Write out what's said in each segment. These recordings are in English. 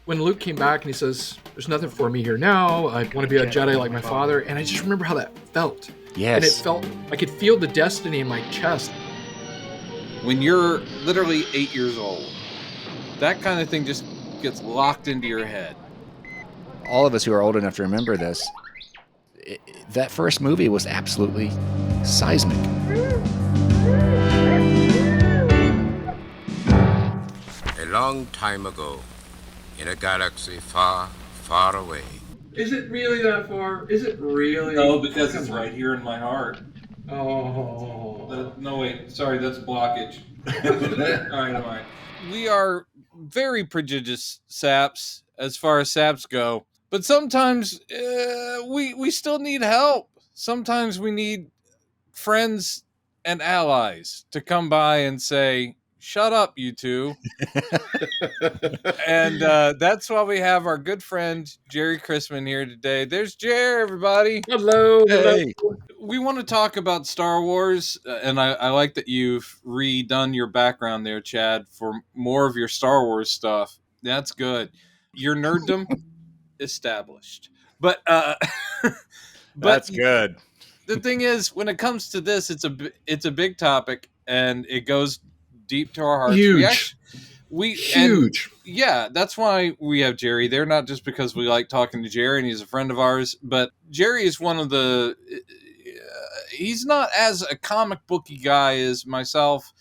when Luke came back and he says, "There's nothing for me here now. I want to be a Jedi like my father," and I just remember how that felt. Yes. And it felt, I could feel the destiny in my chest. When you're literally 8 years old, that kind of thing just gets locked into your head. All of us who are old enough to remember this, that first movie was absolutely seismic. A long time ago, in a galaxy far, far away. Is it really that far? Is it really? No, because it's right here in my heart. Oh. No, wait. Sorry, that's blockage. All right. We are very prodigious saps as far as saps go, but sometimes we still need help. Sometimes we need friends and allies to come by and say, "Shut up, you two." And that's why we have our good friend Jerry Chrisman here today. There's Jerry, everybody. Hello. Hey. We want to talk about Star Wars, and I like that you've redone your background there, Chad, for more of your Star Wars stuff. That's good. Your nerddom established. But That's good. The thing is, when it comes to this, it's a big topic, and it goes deep to our hearts. Huge. Huge. Yeah, that's why we have Jerry there, not just because we like talking to Jerry and he's a friend of ours, but Jerry is one of the... he's not as a comic booky guy as myself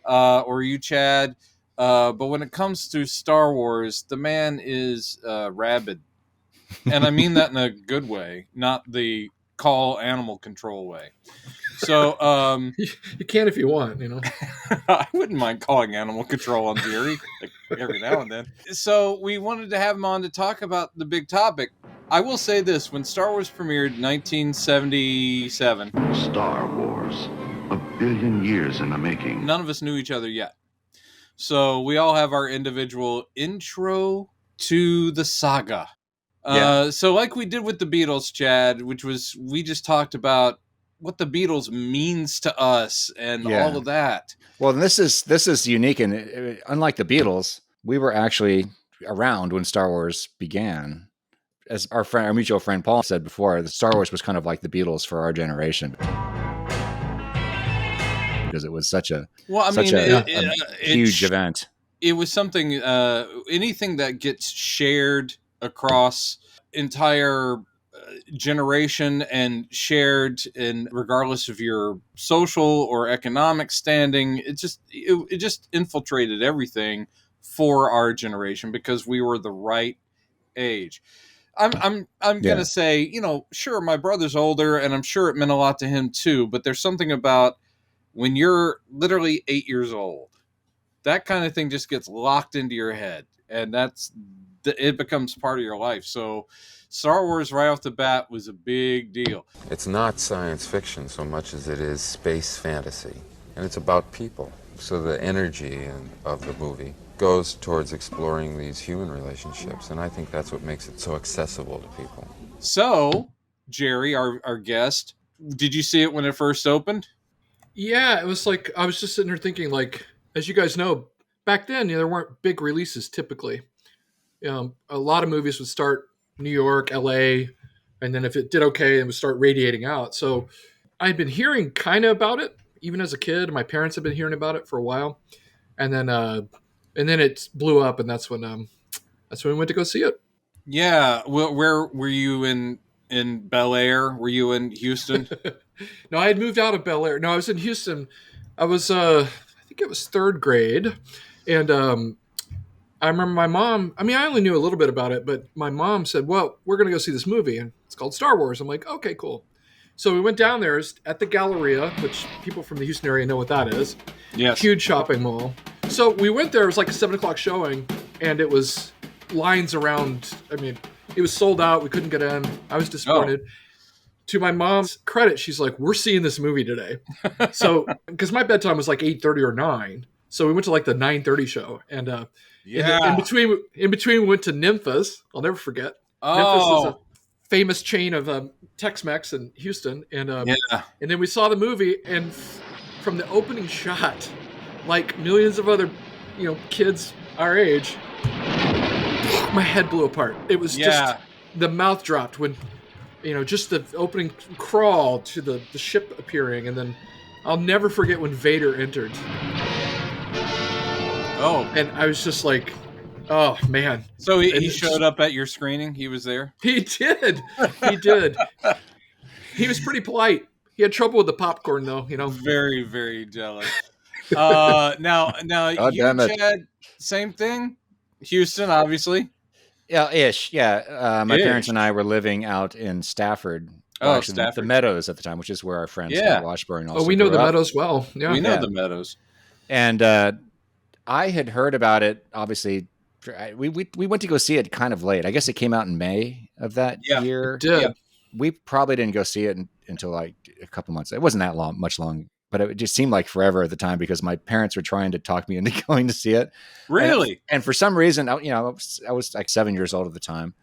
or you, Chad, but when it comes to Star Wars, the man is rabid. And I mean that in a good way, not the call animal control way. So you can if you want, you know. I wouldn't mind calling animal control on Jerry like every now and then. So we wanted to have him on to talk about the big topic. I will say this: when Star Wars premiered in 1977, Star Wars, a billion years in the making. None of us knew each other yet. So we all have our individual intro to the saga. Yeah. So like we did with the Beatles, Chad, which was, we just talked about what the Beatles means to us and all of that. Well, this is unique, and unlike the Beatles, we were actually around when Star Wars began. As our mutual friend Paul said before, the Star Wars was kind of like the Beatles for our generation, because it was such a huge event. It was something. Anything that gets shared across entire generation and shared, and regardless of your social or economic standing, it just infiltrated everything for our generation because we were the right age. I'm gonna say, you know, sure, my brother's older and I'm sure it meant a lot to him too, but there's something about when you're literally 8 years old, that kind of thing just gets locked into your head, and it becomes part of your life. So Star Wars right off the bat was a big deal. It's not science fiction so much as it is space fantasy. And it's about people. So the energy of the movie goes towards exploring these human relationships. And I think that's what makes it so accessible to people. So, Jerry, our guest, did you see it when it first opened? Yeah, it was like, I was just sitting here thinking, like, as you guys know, back then, there weren't big releases typically. A lot of movies would start New York, LA, and then if it did okay, it would start radiating out. So I'd been hearing kind of about it, even as a kid. My parents had been hearing about it for a while, and then it blew up, and that's when we went to go see it. Yeah, where were you in Bel Air? Were you in Houston? No, I had moved out of Bel Air. No, I was in Houston. I was I think it was third grade, and I remember my mom, I mean, I only knew a little bit about it, but my mom said, well, we're going to go see this movie, and it's called Star Wars. I'm like, okay, cool. So we went down there at the Galleria, which people from the Houston area know what that is. Yes. Huge shopping mall. So we went there. It was like a 7 o'clock showing, and it was lines around. I mean, it was sold out. We couldn't get in. I was disappointed. To my mom's credit, she's like, we're seeing this movie today. So, because my bedtime was like 8:30 or 9. So we went to like the 9:30 show, and in between we went to Nympha's. I'll never forget. Nympha's is a famous chain of Tex-Mex in Houston, and then we saw the movie, and from the opening shot, like millions of other kids our age, my head blew apart. It was Yeah. just the mouth dropped when, just the opening crawl to the ship appearing, and then I'll never forget when Vader entered. Oh. And I was just like, oh man. So he showed up at your screening? He was there? He did. He did. He was pretty polite. He had trouble with the popcorn though, Very, very jealous. Now God you, damn it. Chad, same thing? Houston, obviously. Yeah, ish. Yeah. My Ish. parents and I were living out in Stafford. Oh, actually, Stafford. The Meadows at the time, which is where our friend Yeah. Scott Washburn also Oh, we know grew the up. Meadows well. Yeah. We know Yeah. the Meadows. And I had heard about it, obviously. We went to go see it kind of late. I guess it came out in May of that year. It did. Yeah. We probably didn't go see it until like a couple months. It wasn't that much long, but it just seemed like forever at the time because my parents were trying to talk me into going to see it. Really? And for some reason, I was like 7 years old at the time,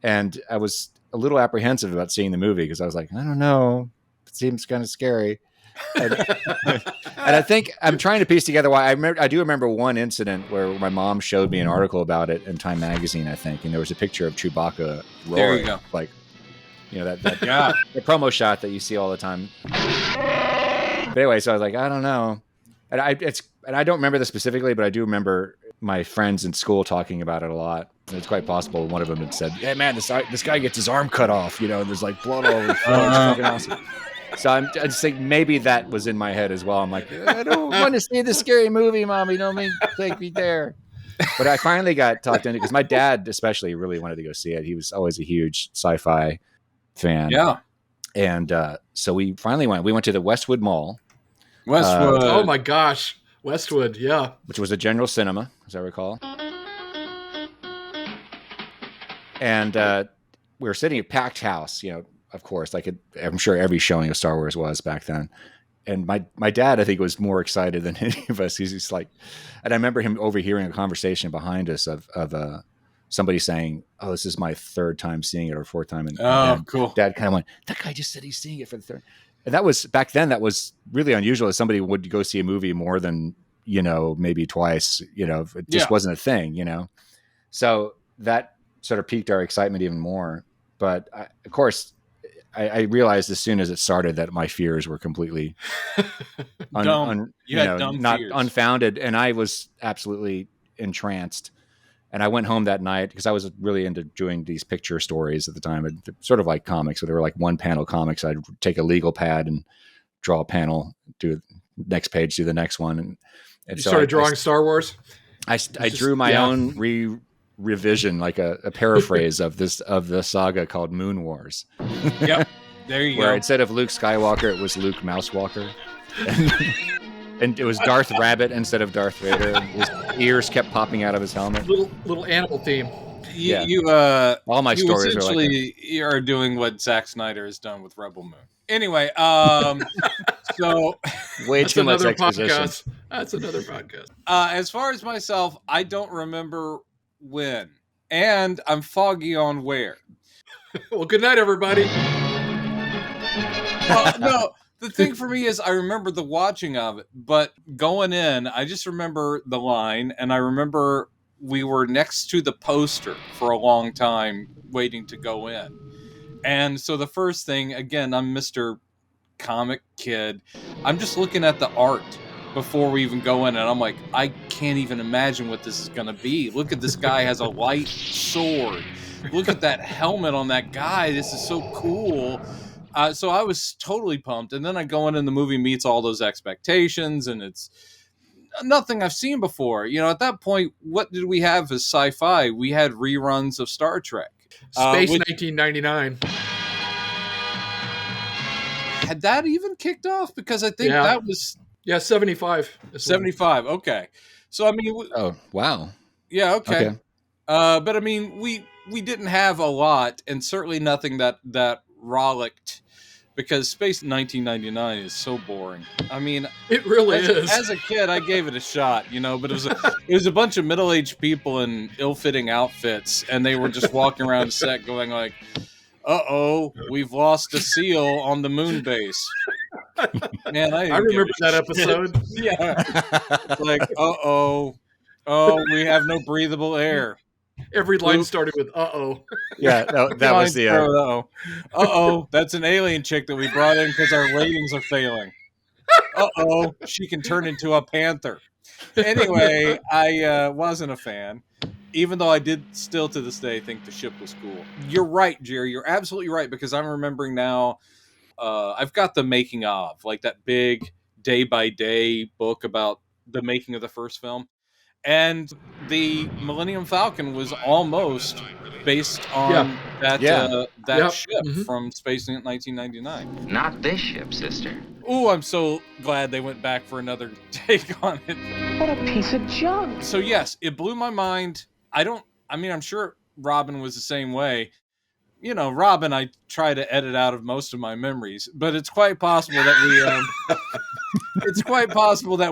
and I was a little apprehensive about seeing the movie because I was like, I don't know, it seems kind of scary. And, and I think I'm trying to piece together why. I do remember one incident where my mom showed me an article about it in Time magazine, I think, and there was a picture of Chewbacca roaring, There you go. like, that Yeah. the promo shot that you see all the time. But anyway, so I was like, I don't know, and I don't remember this specifically, but I do remember my friends in school talking about it a lot. And it's quite possible one of them had said, "Hey man, this guy gets his arm cut off. There's like blood all over the floor. It's fucking awesome." So I just think maybe that was in my head as well. I'm like, I don't want to see this scary movie, Mommy. Don't take me there. But I finally got talked into because my dad especially really wanted to go see it. He was always a huge sci-fi fan. Yeah. And so we finally went. We went to the Westwood Mall, Westwood. Oh my gosh. Westwood, yeah. which was a general cinema, as I recall. And we were sitting at a packed house, of course, like I'm sure every showing of Star Wars was back then. And my dad, I think, was more excited than any of us. He's just like, and I remember him overhearing a conversation behind us of somebody saying, "Oh, this is my third time seeing it or fourth time." And Cool. Dad kind of went, "That guy just said he's seeing it for the third." And that was back then. That was really unusual. That somebody would go see a movie more than maybe twice. It just wasn't a thing. So that sort of piqued our excitement even more. But of course, I realized as soon as it started that my fears were completely Dumb. You had dumb not fears. unfounded, and I was absolutely entranced. And I went home that night because I was really into doing these picture stories at the time, sort of like comics. So they were like one panel comics. I'd take a legal pad and draw a panel, do the next page, do the next one, and You so started drawing Star Wars? I drew my own revision, like a paraphrase of the saga called Moon Wars. Yep. There you Where go. instead of Luke Skywalker, it was Luke Mousewalker. And it was Darth Rabbit instead of Darth Vader. His ears kept popping out of his helmet. Little animal theme. All my you stories are like that. essentially are doing what Zack Snyder has done with Rebel Moon. Anyway, so Way That's too much another exposition. podcast. That's another podcast. as far as myself, I don't remember when, and I'm foggy on where. Well, good night, everybody. No, the thing for me is I remember the watching of it, but going in, I just remember the line, and I remember we were next to the poster for a long time waiting to go in. And so the first thing, again, I'm Mr. Comic Kid. I'm just looking at the art before we even go in, and I'm like, I can't even imagine what this is going to be. Look at this guy has a light sword. Look at that helmet on that guy. This is so cool. So I was totally pumped. And then I go in and the movie meets all those expectations, and it's nothing I've seen before. At that point, what did we have as sci-fi? We had reruns of Star Trek. Space 1999. Had that even kicked off? Because I think that was... Yeah, 75. 75, okay. So, I mean... Oh, wow. Yeah, okay. But, I mean, we didn't have a lot, and certainly nothing that rollicked, because Space 1999 is so boring. I mean... It really is. As a kid, I gave it a shot, but it was a bunch of middle-aged people in ill-fitting outfits, and they were just walking around the set going like, uh-oh, we've lost a seal on the moon base. Man, I remember that episode. Yeah. Like, uh-oh. Oh, we have no breathable air. Every line started with "uh-oh." Yeah, that was the. Uh-oh, that's an alien chick that we brought in because our ratings are failing. Uh-oh, she can turn into a panther. Anyway, I wasn't a fan, even though I did still to this day think the ship was cool. You're right, Jerry. You're absolutely right, because I'm remembering now, I've got the making of, like that big day-by-day book about the making of the first film. And the Millennium Falcon was almost based on that Yeah. ship from Space in 1999. Not this ship, sister. Oh, I'm so glad they went back for another take on it. What a piece of junk. So yes, it blew my mind. I'm sure Robin was the same way. You know, Robin, I try to edit out of most of my memories, but it's quite possible that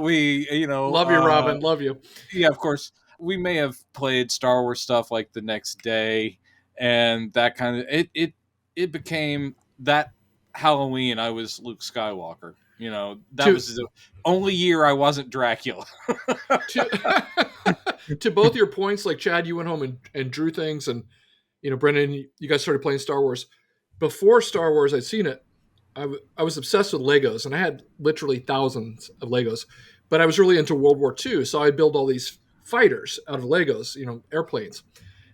we, Love you, Robin. Love you. Yeah, of course. We may have played Star Wars stuff like the next day, and that kind of it became that Halloween I was Luke Skywalker. You know, that was the only year I wasn't Dracula. To both your points, like Chad, you went home and drew things, and Brendan, you guys started playing Star Wars. Before Star Wars, I'd seen it. I was obsessed with Legos, and I had literally thousands of Legos. But I was really into World War II, so I'd build all these fighters out of Legos, airplanes.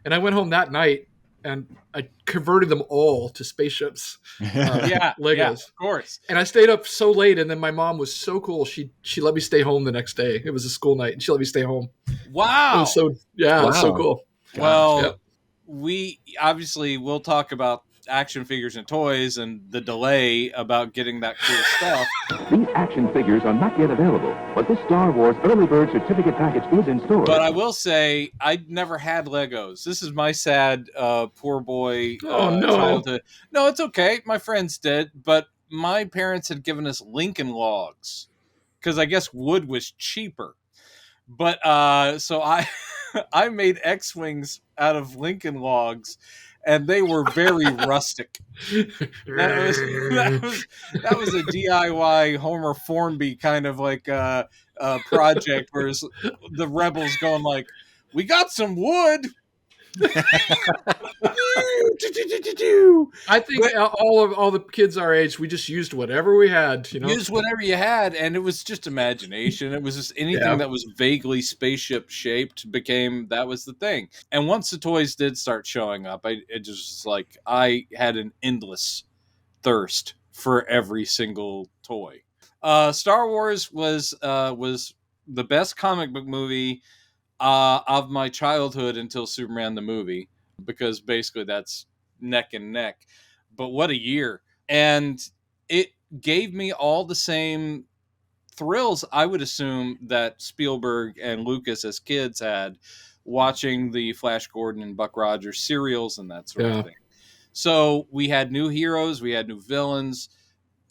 And I went home that night, and I converted them all to spaceships. Legos. Yeah, of course. And I stayed up so late, and then my mom was so cool. She let me stay home the next day. It was a school night, and she let me stay home. Wow. It was so it was so cool. Well, we'll talk about action figures and toys and the delay about getting that cool stuff. These action figures are not yet available, but this Star Wars Early Bird certificate package is in store. But I will say, I never had Legos. This is my sad, poor boy childhood. No, it's okay. My friends did, but my parents had given us Lincoln Logs because I guess wood was cheaper. But so I made X-Wings out of Lincoln Logs, and they were very rustic. That was a DIY Homer Formby kind of like project, whereas the rebels going like, we got some wood. I think all the kids our age, we just used whatever we had. Used whatever you had, and it was just imagination. It was just anything that was vaguely spaceship shaped that was the thing. And once the toys did start showing up, I had an endless thirst for every single toy. Star Wars was the best comic book movie of my childhood until Superman the movie, because basically that's neck and neck. But what a year. And it gave me all the same thrills, I would assume, that Spielberg and Lucas as kids had watching the Flash Gordon and Buck Rogers serials and that sort of thing. So we had new heroes, we had new villains,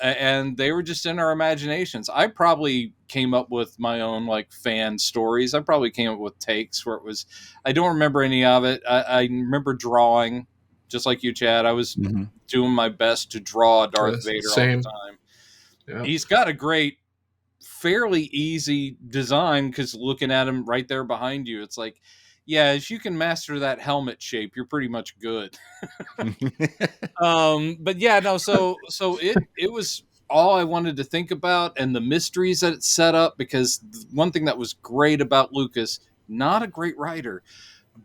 and they were just in our imaginations. I probably came up with my own like fan stories. I probably came up with takes where it was, I don't remember any of it. I remember drawing, just like you, Chad. I was doing my best to draw Darth Vader all the time. Yeah. He's got a great, fairly easy design, because looking at him right there behind you, it's like, yeah, if you can master that helmet shape, you're pretty much good. But yeah, no, so it was all I wanted to think about, and the mysteries that it set up, because one thing that was great about Lucas, not a great writer,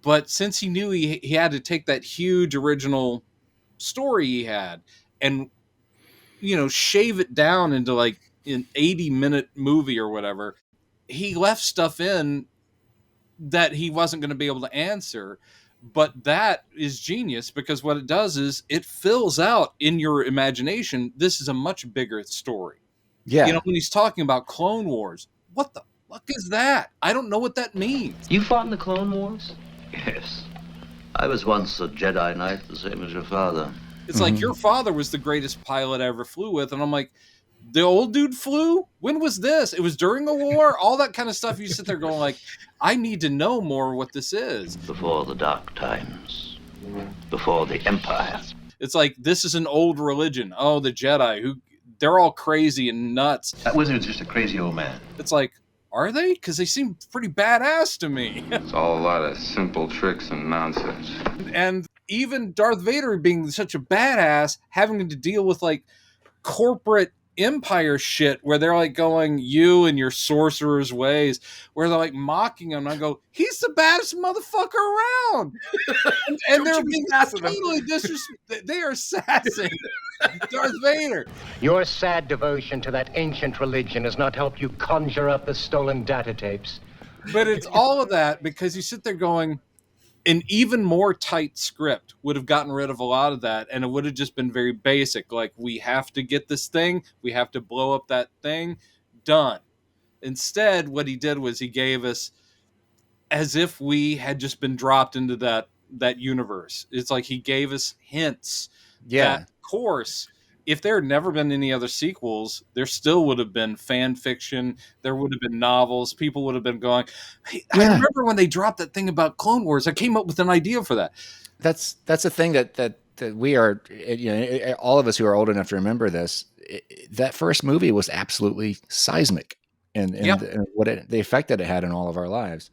but since he knew he had to take that huge original story he had and, shave it down into like an 80-minute movie or whatever, he left stuff in that he wasn't going to be able to answer. But that is genius, because what it does is it fills out in your imagination. This is a much bigger story. Yeah. When he's talking about Clone Wars, what the fuck is that? I don't know what that means. You fought in the Clone Wars? Yes. I was once a Jedi Knight, the same as your father. It's like, your father was the greatest pilot I ever flew with. And I'm like, the old dude flew? When was this? It was during a war? All that kind of stuff. You sit there going like, I need to know more what this is. Before the dark times. Before the Empire. It's like, this is an old religion. Oh, the Jedi, they're all crazy and nuts. That wizard's just a crazy old man. It's like, are they? Because they seem pretty badass to me. It's all a lot of simple tricks and nonsense. And even Darth Vader being such a badass, having to deal with like corporate empire shit where they're like going, you and your sorcerer's ways, where they're like mocking him. And I go, he's the baddest motherfucker around. and they're being totally disrespectful. They are sassing Darth Vader. Your sad devotion to that ancient religion has not helped you conjure up the stolen data tapes. But it's all of that because you sit there going, an even more tight script would have gotten rid of a lot of that, and it would have just been very basic. Like, we have to get this thing, we have to blow up that thing, done. Instead, what he did was he gave us as if we had just been dropped into that universe. It's like he gave us hints. Yeah. That, of course, if there had never been any other sequels, there still would have been fan fiction. There would have been novels. People would have been going, hey, I remember when they dropped that thing about Clone Wars. I came up with an idea for that. That's a thing that we are, all of us who are old enough to remember this. That first movie was absolutely seismic, and what the effect that it had in all of our lives.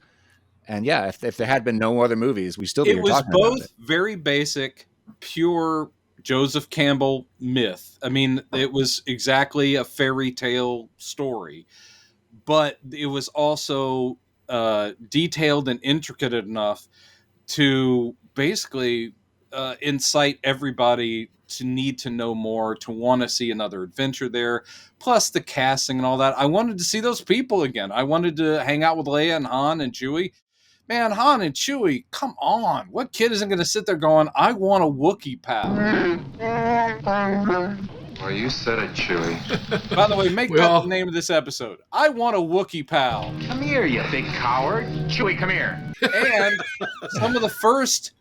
And yeah, if there had been no other movies, we still be here talking about it. It was both very basic, pure Joseph Campbell myth. I mean, it was exactly a fairy tale story, but it was also detailed and intricate enough to basically incite everybody to need to know more, to want to see another adventure there, plus the casting and all that. I wanted to see those people again. I wanted to hang out with Leia and Han and Chewie. Man, Han and Chewie, come on. What kid isn't going to sit there going, I want a Wookiee pal? Well, you said it, Chewie. By the way, make that the name of this episode. I want a Wookiee pal. Come here, you big coward. Chewie, come here. And some of the first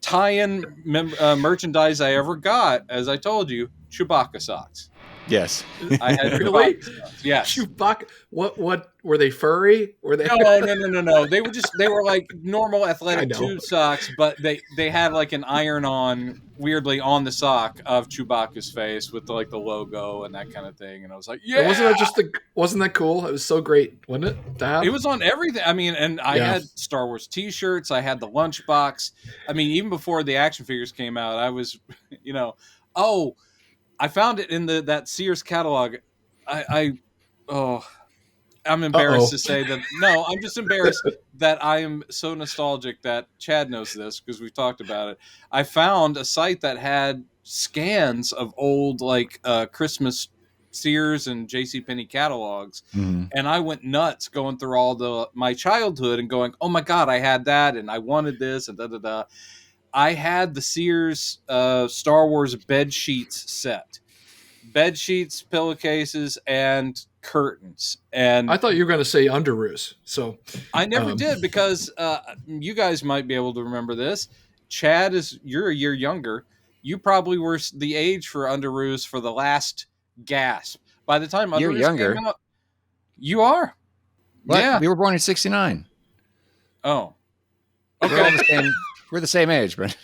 tie-in merchandise I ever got, as I told you, Chewbacca socks. Yes. I had really? Yes. Chewbacca. What were they furry? Were they? No. They were like normal athletic tube socks, but they had like an iron-on weirdly on the sock of Chewbacca's face with the logo and that kind of thing. And I was like, yeah. Wasn't that cool? It was so great, wasn't it? To have? It was on everything. I mean, and I had Star Wars T-shirts. I had the lunchbox. I mean, even before the action figures came out, I was, I found it in that Sears catalog. I'm embarrassed to say that. No, I'm just embarrassed that I am so nostalgic that Chad knows this because we've talked about it. I found a site that had scans of old Christmas Sears and JCPenney catalogs, and I went nuts going through all my childhood and going, oh my God, I had that and I wanted this and da-da-da. I had the Sears Star Wars bed sheets set. Bed sheets, pillowcases, and curtains. And I thought you were going to say underoos. So I never did because you guys might be able to remember this. Chad, you're a year younger. You probably were the age for underoos for the last gasp. By the time underoos came out, you are. What? Yeah. We were born in 1969. Oh. Okay. We're the same age, Brent.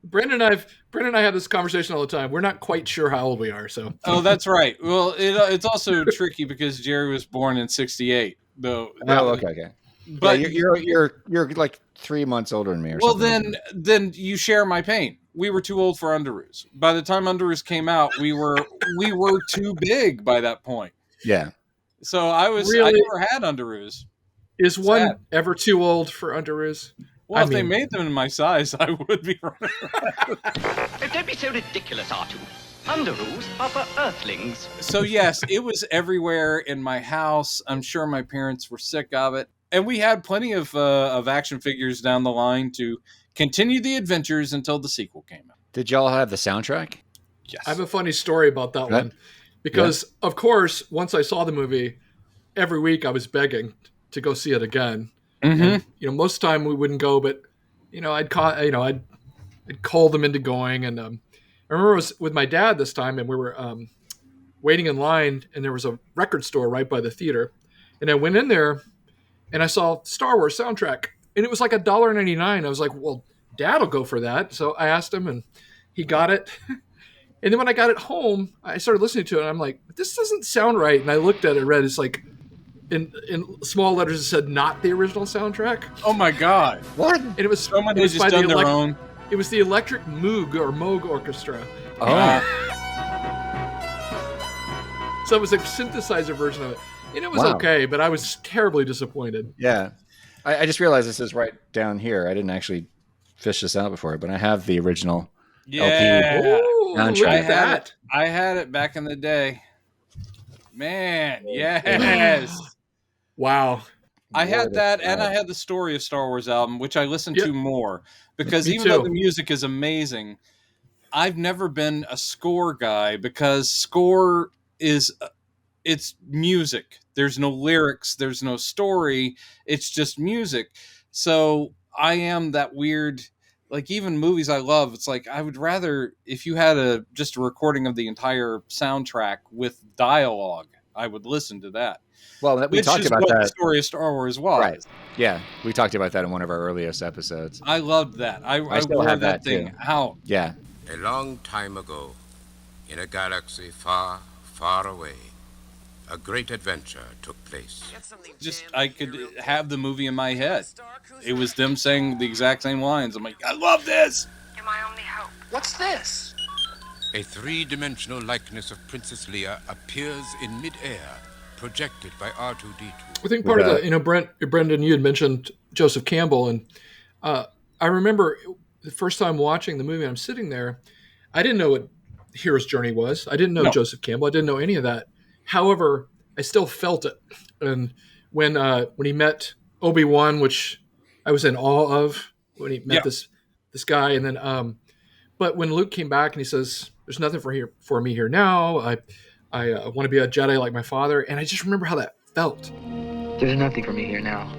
Brandon and I have this conversation all the time. We're not quite sure how old we are. So. Oh, that's right. Well, it's also tricky because Jerry was born in 1968, though. Oh, okay. But yeah, you're like 3 months older than me, or something. Well, then you share my pain. We were too old for underoos. By the time underoos came out, we were too big by that point. Yeah. So I never had underoos. Is one ever too old for underoos? Well, if they made them in my size, I would be running around. Don't be so ridiculous, R2. Underoos are for earthlings. So yes, it was everywhere in my house. I'm sure my parents were sick of it. And we had plenty of action figures down the line to continue the adventures until the sequel came out. Did y'all have the soundtrack? Yes. I have a funny story about that one. Because, of course, once I saw the movie, every week I was begging to go see it again. Mm-hmm. And, most of the time we wouldn't go, but I'd call them into going. And I remember it was with my dad this time, and we were waiting in line, and there was a record store right by the theater, and I went in there, and I saw Star Wars soundtrack, and it was like $1.99. I was like, well, Dad will go for that. So I asked him, and he got it. And then when I got it home, I started listening to it, and I'm like, this doesn't sound right. And I looked at it, read, it's like in small letters it said not the original soundtrack. Oh my god! What? And it was Someone it was has just done their own. It was the Electric Moog Orchestra. Oh. So it was a synthesizer version of it. And it was okay, but I was terribly disappointed. Yeah. I just realized this is right down here. I didn't actually fish this out before, but I have the original LP soundtrack. I had it back in the day. Man, yes. Wow. I had that, and I had the Story of Star Wars album, which I listened to more. Because even though the music is amazing, I've never been a score guy, because score is... it's music. There's no lyrics. There's no story. It's just music. So I am that weird, like, even movies I love, it's like, I would rather, if you had just a recording of the entire soundtrack with dialogue, I would listen to that. Well, we talked about that. The Story of Star Wars was. Right. Yeah. We talked about that in one of our earliest episodes. I loved that. I still wore have that too. thing out. Yeah. A long time ago, in a galaxy far, far away, a great adventure took place. I could have the movie in my head. It was them saying the exact same lines. I'm like, I love this. You're my only hope. What's this? A three-dimensional likeness of Princess Leia appears in mid-air, projected by R2-D2. I think part of the, Brendan, you had mentioned Joseph Campbell, and I remember the first time watching the movie, I'm sitting there, I didn't know what Hero's Journey was. I didn't know Joseph Campbell. I didn't know any of that. However, I still felt it. And when he met Obi-Wan, which I was in awe of, when he met this guy, and then but when Luke came back and he says, "There's nothing for me here now. I want to be a Jedi like my father," and I just remember how that felt. There's nothing for me here now.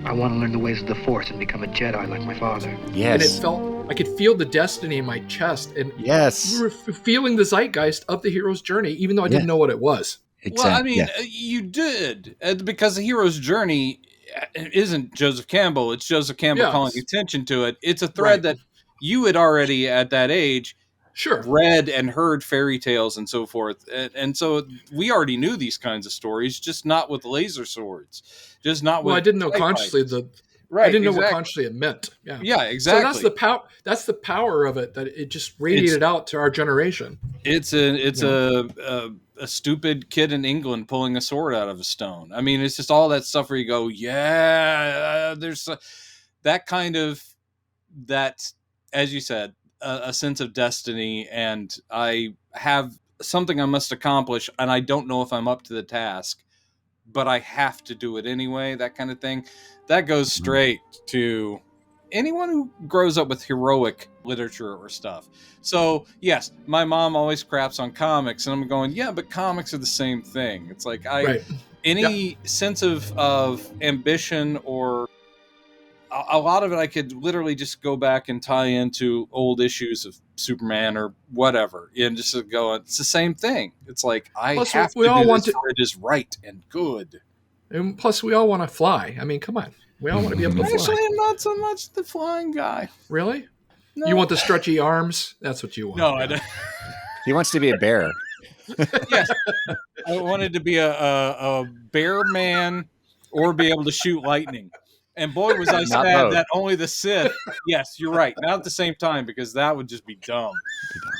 I want to learn the ways of the Force and become a Jedi like my father. Yes. And it felt, I could feel the destiny in my chest. And yes, we were feeling the zeitgeist of the hero's journey, even though I didn't know what it was. Exactly. Well, I mean, you did, because the hero's journey isn't Joseph Campbell. It's Joseph Campbell calling attention to it. It's a thread that you had already, at that age, read and heard fairy tales and so forth. And so we already knew these kinds of stories, just not with laser swords. Just not with... Well, I didn't know consciously I didn't know what consciously it meant. Yeah. Yeah, exactly. So that's the power of it, that it just radiated out to our generation. It's a stupid kid in England pulling a sword out of a stone. I mean, it's just all that stuff where you go, there's that kind of, that, as you said, a sense of destiny, and I have something I must accomplish, and I don't know if I'm up to the task, but I have to do it anyway, that kind of thing. That goes straight to anyone who grows up with heroic literature or stuff. So, yes, my mom always craps on comics, and I'm going, yeah, but comics are the same thing. It's like, any sense of ambition, or a lot of it, I could literally just go back and tie into old issues of Superman or whatever, and just go, it's the same thing. It's like, I plus, have we to all do want this to, for it is right and good. And plus, we all want to fly. I mean, come on. We all want to be able to fly. Actually, I'm not so much the flying guy. Really? No. You want the stretchy arms? That's what you want. No, I don't. He wants to be a bear. Yes. I wanted to be a bear man, or be able to shoot lightning. And boy, was I sad that only the Sith. Yes, you're right. Not at the same time, because that would just be dumb.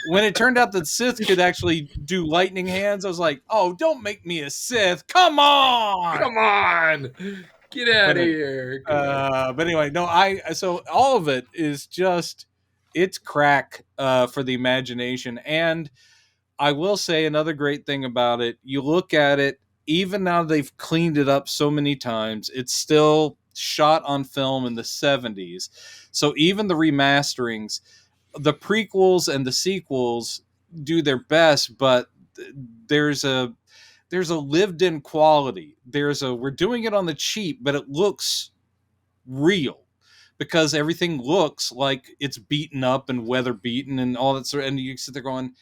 When it turned out that Sith could actually do lightning hands, I was like, oh, don't make me a Sith. Come on. Come on. Get out of here. But anyway, no, so all of it is just, it's crack for the imagination. And I will say another great thing about it, you look at it, even now they've cleaned it up so many times, it's still shot on film in the 70s. So even the remasterings, the prequels and the sequels do their best, but there's a lived-in quality. We're doing it on the cheap, but it looks real, because everything looks like it's beaten up and weather beaten and all that sort. And you sit there going,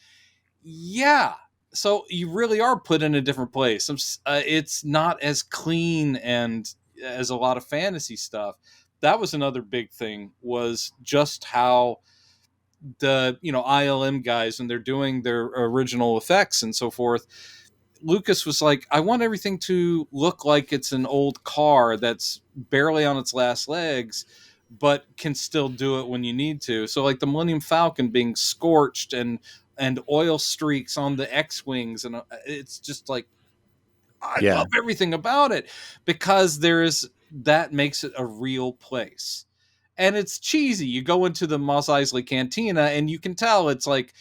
yeah. So you really are put in a different place. It's not as clean and as a lot of fantasy stuff. That was another big thing, was just how the ILM guys, when they're doing their original effects and so forth, Lucas was like, I want everything to look like it's an old car that's barely on its last legs, but can still do it when you need to. So like the Millennium Falcon being scorched and oil streaks on the X-wings, and it's just like, I love everything about it, because that makes it a real place. And it's cheesy. You go into the Mos Eisley Cantina and you can tell it's like,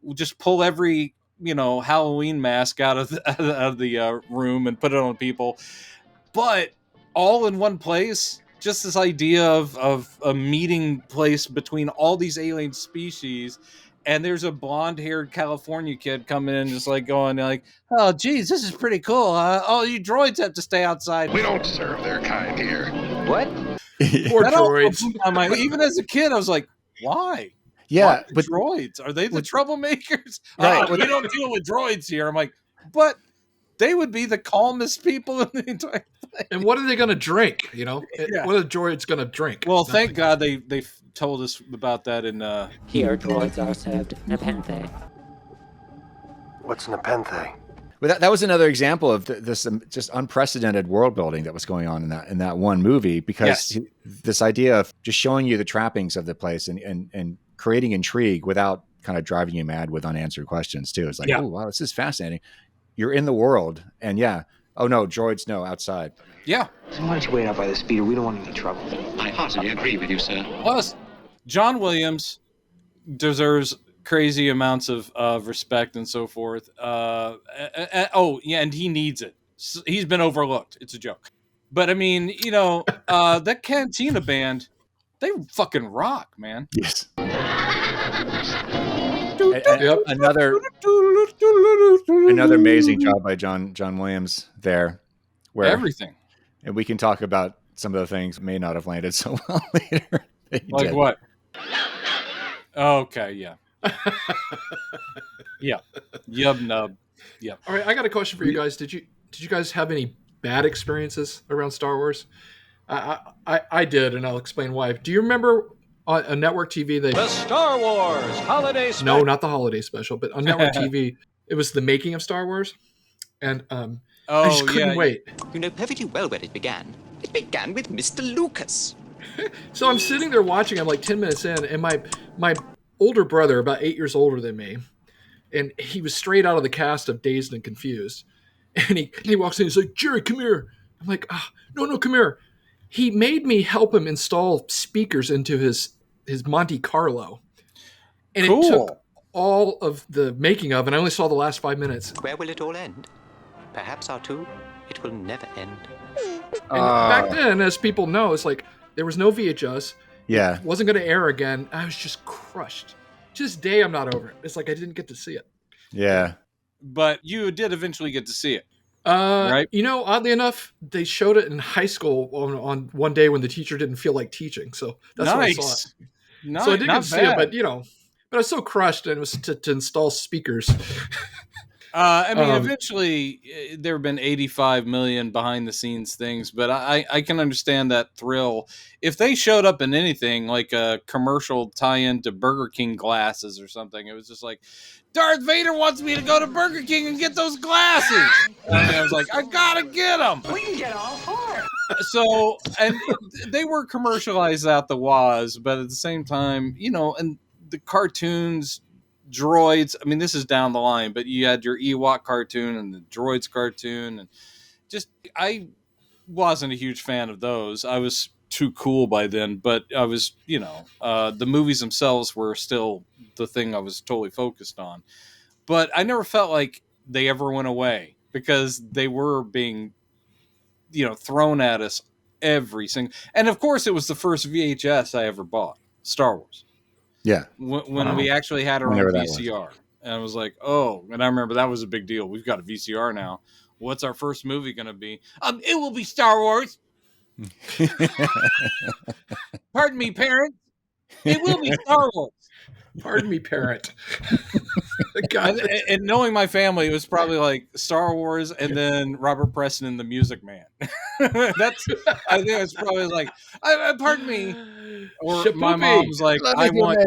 we'll just pull every, Halloween mask out of the room and put it on people. But all in one place, just this idea of a meeting place between all these alien species. And there's a blonde-haired California kid coming in, just like going like, "Oh, geez, this is pretty cool. Oh, you droids have to stay outside. We don't serve their kind here." What? Poor droids. Even as a kid, I was like, "Why? Yeah, but droids, are they the troublemakers? Right. We don't deal with droids here." I'm like, but they would be the calmest people in the entire place. And what are they going to drink? What are the droids going to drink? Well, thank God they told us about that in Here, droids are served nepenthe. What's nepenthe? Well, that was another example of this just unprecedented world building that was going on in that one movie, because this idea of just showing you the trappings of the place and creating intrigue without kind of driving you mad with unanswered questions too. It's like, oh wow, this is fascinating. You're in the world, and oh no, droids, no, outside. Yeah. So why don't you wait out by the speeder? We don't want any trouble. I heartily agree with you, sir. Plus, John Williams deserves crazy amounts of respect and so forth. And he needs it. He's been overlooked. It's a joke. But I mean, that Cantina band, they fucking rock, man. Yes. Another amazing job by John Williams there. Where everything. And we can talk about some of the things may not have landed so well later. Like what? Okay, yeah. Yeah. Yub nub. Yeah. All right, I got a question for you guys. Did you guys have any bad experiences around Star Wars? I did, and I'll explain why. Do you remember on a network TV the Star Wars Holiday Special? No, not the holiday special, but on network TV, it was the making of Star Wars, and I just couldn't wait. You know perfectly well where it began. It began with Mr. Lucas. So I'm sitting there watching. I'm like 10 minutes in, and my older brother, about 8 years older than me, and he was straight out of the cast of Dazed and Confused, and he walks in. He's like, "Jerry, come here." I'm like, no, come here. He made me help him install speakers into his Monte Carlo, and it took all of the making of, and I only saw the last 5 minutes. Where will it all end? Perhaps R2, it will never end. And back then, as people know, it's like there was no VHS. Yeah. It wasn't going to air again. I was just crushed. To this day, I'm not over it. It's like I didn't get to see it. Yeah. But you did eventually get to see it. Right? Oddly enough, they showed it in high school on one day when the teacher didn't feel like teaching. So that's when I saw it. Nice. So I didn't get to see it, but but I was so crushed, and it was to install speakers. Eventually there have been 85 million behind the scenes things, but I can understand that thrill. If they showed up in anything like a commercial tie-in to Burger King glasses or something, it was just like, Darth Vader wants me to go to Burger King and get those glasses. And I was like, I gotta get them. We can get all four. So, and they were commercialized out the waz, but at the same time, and the cartoons, droids, I mean, this is down the line, but you had your Ewok cartoon and the droids cartoon, and I wasn't a huge fan of those. I was too cool by then, but I was, the movies themselves were still the thing I was totally focused on. But I never felt like they ever went away, because they were being, thrown at us every single, and of course it was the first VHS I ever bought, Star Wars. Yeah. When we actually had our own VCR. And I was like, and I remember that was a big deal. We've got a VCR now. What's our first movie going to be? It will be Star Wars. Pardon me, parents. It will be Star Wars. Pardon me, parent. And knowing my family, it was probably like Star Wars and then Robert Preston and the Music Man. I think it's probably like, pardon me. Or my mom's like, I want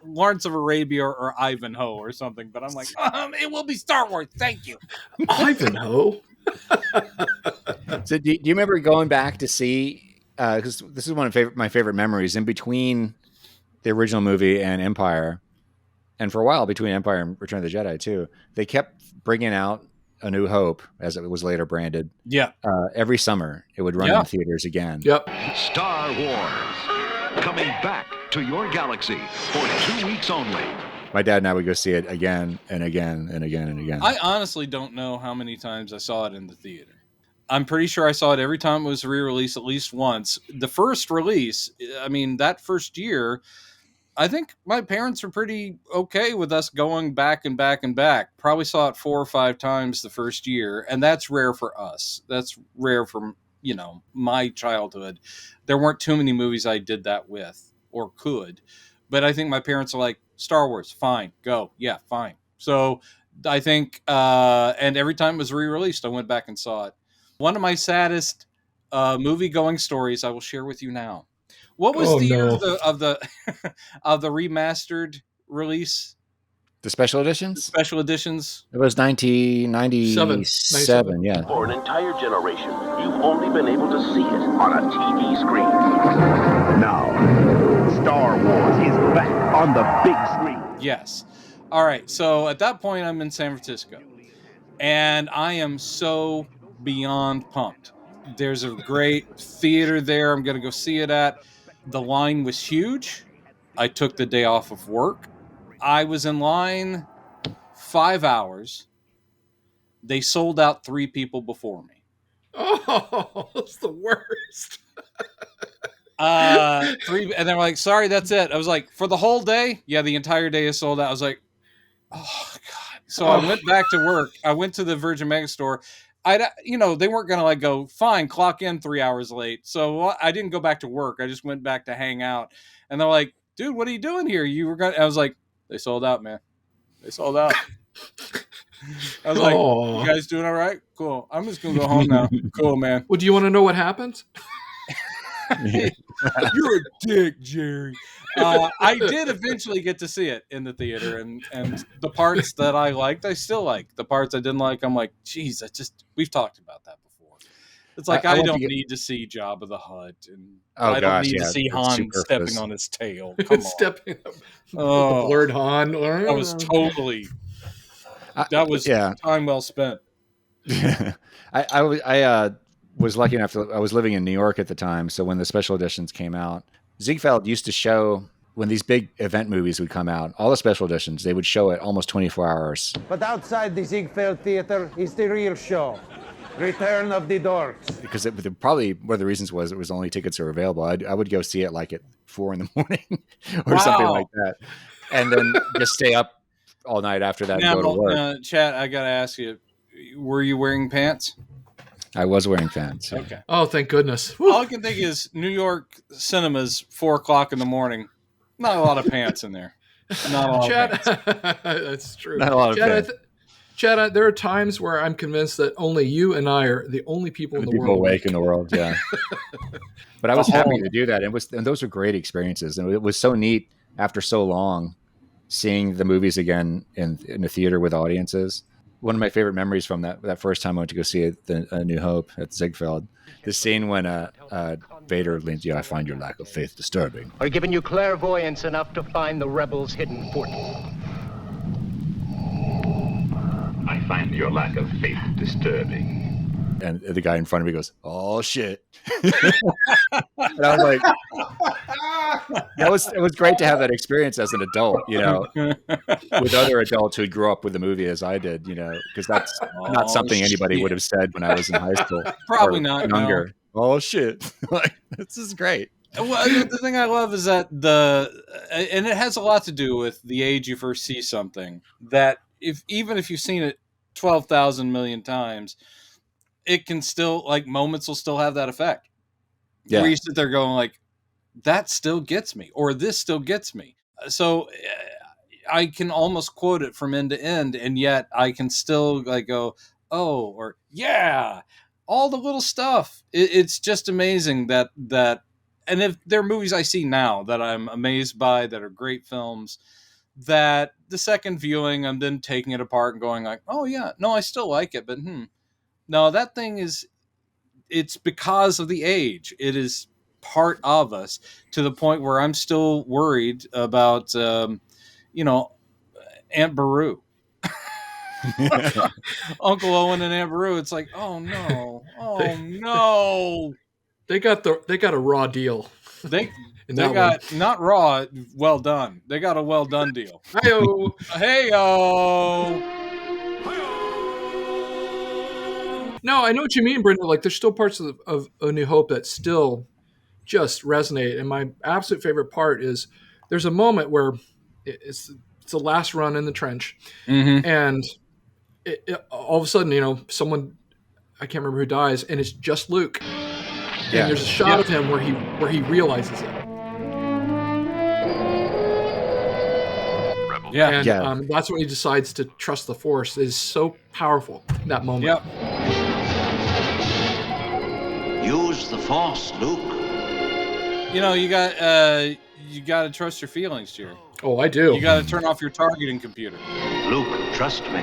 Lawrence of Arabia or Ivanhoe or something. But I'm like, it will be Star Wars. Thank you. Ivanhoe? So do you remember going back to see, because this is one of my favorite memories, in between the original movie and Empire, and for a while between Empire and Return of the Jedi too, they kept bringing out A New Hope, as it was later branded. Yeah. Every summer it would run in theaters again. Yep. Star Wars, coming back to your galaxy for 2 weeks only. My dad and I would go see it again and again and again and again. I honestly don't know how many times I saw it in the theater. I'm pretty sure I saw it every time it was re-released at least once. The first release, I mean, that first year, I think my parents were pretty okay with us going back and back and back. Probably saw it 4 or 5 times the first year, and that's rare for us. That's rare for, my childhood. There weren't too many movies I did that with or could, but I think my parents are like, Star Wars, fine, go. Yeah, fine. So I think, and every time it was re-released, I went back and saw it. One of my saddest movie-going stories I will share with you now. What was the year of the of the remastered release? The special editions? Special editions? It was 1997, yeah. For an entire generation, you've only been able to see it on a TV screen. Now, Star Wars is back on the big screen. Yes. All right, so at that point, I'm in San Francisco, and I am so beyond pumped. There's a great theater there I'm going to go see it at. The line was huge. I took the day off of work. I was in line 5 hours. They sold out 3 people before me. Oh, that's the worst. 3, and they're like, sorry, that's it. I was like, for the whole day? Yeah, the entire day is sold out. I was like, oh, God. So I went back to work. I went to the Virgin Megastore. They weren't going to go, fine, clock in 3 hours late. So I didn't go back to work. I just went back to hang out. And they're like, dude, what are you doing here? I was like, they sold out, man. They sold out. I was like, you guys doing all right? Cool. I'm just going to go home now. Cool, man. Well, do you want to know what happened? You're a dick, Jerry. I did eventually get to see it in the theater, and the parts that I liked, I still like. The parts I didn't like, I'm like, geez, we've talked about that before. It's like I don't need to see Jabba the Hutt, and I don't need to see Han stepping on his tail. Come on, stepping up. The blurred Han. That was totally. That was time well spent. I was lucky enough I was living in New York at the time, so when the special editions came out, Ziegfeld used to show, when these big event movies would come out, all the special editions, they would show it almost 24 hours. But outside the Ziegfeld Theater is the real show, Return of the Dorks. Because probably one of the reasons was it was only tickets that were available. I would go see it like at 4 a.m. or something like that, and then just stay up all night after that and go to work. Chat, I got to ask you, were you wearing pants? I was wearing pants. Okay. Oh, thank goodness. Woo. All I can think is New York cinemas, 4:00 in the morning. Not a lot of pants in there. Not a lot of pants. That's true. Not a lot of pants. Chad, there are times where I'm convinced that only you and I are the only people in the world awake in the world. Yeah. But I was happy to do that. And those were great experiences. And it was so neat after so long seeing the movies again in the theater with audiences. One of my favorite memories from that first time I went to go see it, A New Hope at Ziegfeld, the scene when Vader leans, I find your lack of faith disturbing. Or giving you clairvoyance enough to find the rebels' hidden fort. I find your lack of faith disturbing. And the guy in front of me goes, oh, shit. And I was like, it was great to have that experience as an adult, with other adults who grew up with the movie as I did, because that's not something anybody would have said when I was in high school. Probably not. Younger. No. Oh, shit. This is great. Well, the thing I love is that and it has a lot to do with the age you first see something, that even if you've seen it 12,000 million times, it can still, moments will still have that effect. Yeah. Where you sit there going that still gets me, or this still gets me. So I can almost quote it from end to end, and yet I can still like go, oh, or yeah, all the little stuff. It's just amazing that, and if there are movies I see now that I'm amazed by, that are great films, that the second viewing, I'm then taking it apart and going like, oh yeah, no, I still like it, but no, that thing is, it's because of the age. It is part of us to the point where I'm still worried about, Aunt Beru. Uncle Owen and Aunt Beru. It's like, oh no, no. They got a raw deal. They got not raw, well done. They got a well done deal. Hey-o. Hey-o. No, I know what you mean, Brenda. Like, there's still parts of A New Hope that still just resonate. And my absolute favorite part is there's a moment where it's the last run in the trench, and all of a sudden, someone, I can't remember who dies, and it's just Luke. Yeah. And there's a shot of him where he realizes it. Yeah. And that's when he decides to trust the Force. It is so powerful, that moment. Yep. Use the Force, Luke. You got to trust your feelings, Jerry. Oh, I do. You got to turn off your targeting computer. Luke, trust me.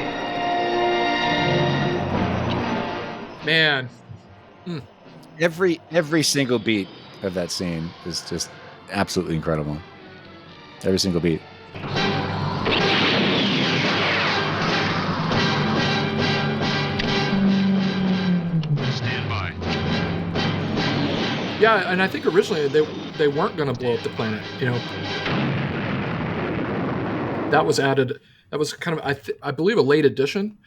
Man. Every single beat of that scene is just absolutely incredible. Every single beat. Stand by. Yeah, and I think originally they weren't going to blow up the planet. That was added. That was kind of I believe a late addition.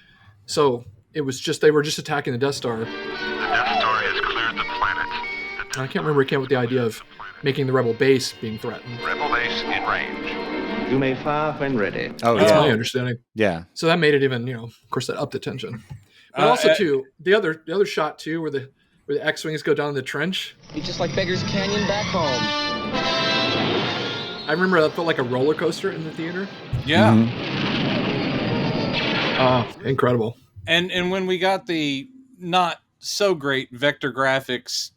So it was just they were just attacking the Death Star. The Death Star has cleared the planet. I can't remember. Came with the idea of making the Rebel base being threatened. Rebel base in range. You may fire when ready. Oh, That's yeah. my understanding. Yeah. So that made it even, of course, that upped the tension. But also too, the other shot too, where the X-wings go down the trench. It's just like Beggar's Canyon back home. I remember that felt like a roller coaster in the theater. Yeah. Incredible. And when we got the not so great vector graphics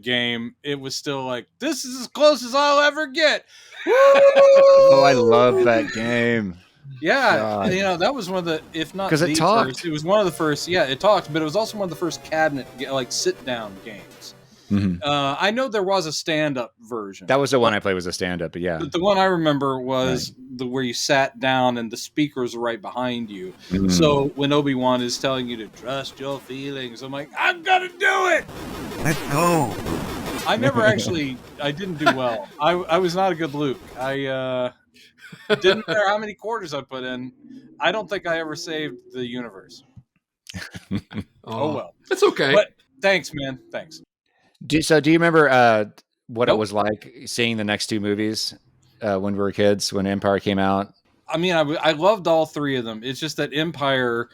game, it was still like, this is as close as I'll ever get. Oh, I love that game. Yeah, God. that was one of the, if not 'Cause it the talked. first, it was one of the first. Yeah, it talked, but it was also one of the first cabinet sit down games. I know there was a stand-up version. That was the one I played, was a stand-up, but yeah. The one I remember was the where you sat down and the speakers were right behind you. So when Obi-Wan is telling you to trust your feelings, I'm like, I'm gonna do it. Let go. I never I didn't do well. I was not a good Luke. I didn't matter how many quarters I put in. I don't think I ever saved the universe. Oh well. That's okay. But thanks, man. Thanks. Do you remember what it was like seeing the next two movies when we were kids, when Empire came out? I mean, I loved all three of them. It's just that Empire,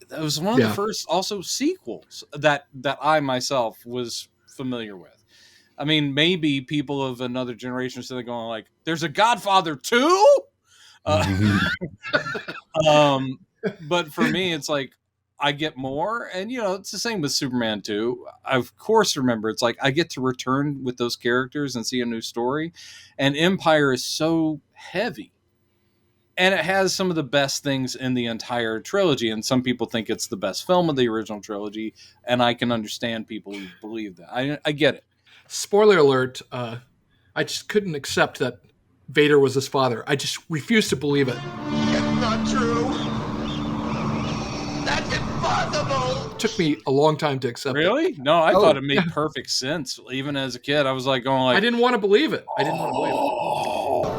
that was one of the first also sequels that I myself was familiar with. I mean, maybe people of another generation still going like, "There's a Godfather 2?" But for me, it's like I get more, and it's the same with Superman 2. I of course remember it's like I get to return with those characters and see a new story, and Empire is so heavy. And it has some of the best things in the entire trilogy. And some people think it's the best film of the original trilogy. And I can understand people who believe that. I get it. Spoiler alert. I just couldn't accept that Vader was his father. I just refused to believe it. It's not true. That's impossible. It took me a long time to accept it. Really? No, I thought it made perfect sense. Even as a kid, I was like going like... I didn't want to believe it.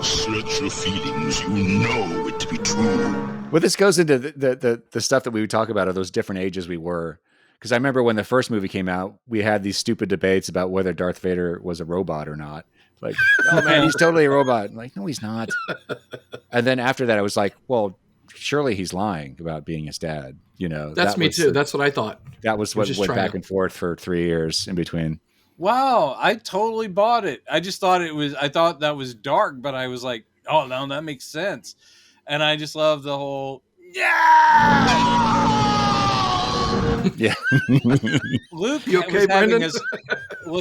Search your feelings. You know it to be true. Well, this goes into the stuff that we would talk about of those different ages we were. Because I remember when the first movie came out, we had these stupid debates about whether Darth Vader was a robot or not. Like, oh man, he's totally a robot. I'm like, no, he's not. And then after that, I was like, well, surely he's lying about being his dad. That's me too. That's what I thought. That was what went back and forth for 3 years in between. Wow, I totally bought it. I just thought I thought that was dark, but I was like, oh no, that makes sense. And I just love the whole yeah. Yeah. Luke You okay, Brendan?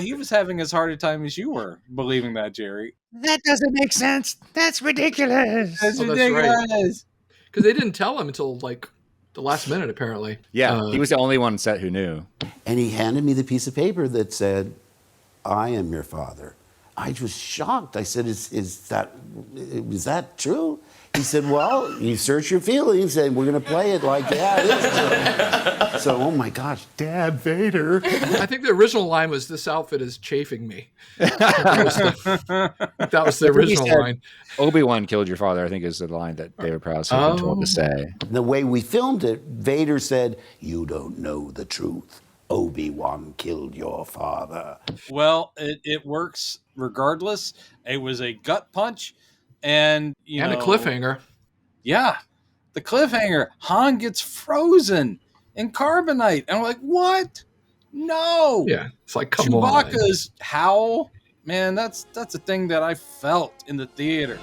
He was having as hard a time as you were believing that, Jerry. That doesn't make sense. That's ridiculous. That's ridiculous. Because they didn't tell him until like the last minute, apparently. Yeah, he was the only one on set who knew. And he handed me the piece of paper that said, "I am your father." I was shocked. I said, "Is that true?" He said, "Well, you search your feelings, and we're going to play it like that." So, oh my gosh, Dad Vader. I think the original line was, "This outfit is chafing me." That was the original line. Obi-Wan killed your father, I think, is the line that David Prowse had been told to say. The way we filmed it, Vader said, "You don't know the truth. Obi-Wan killed your father." Well, it works regardless. It was a gut punch, and a cliffhanger. Yeah, the cliffhanger. Han gets frozen in carbonite, and I'm like, what? No. Yeah, it's like, come on. Chewbacca's howl, man. That's a thing that I felt in the theater.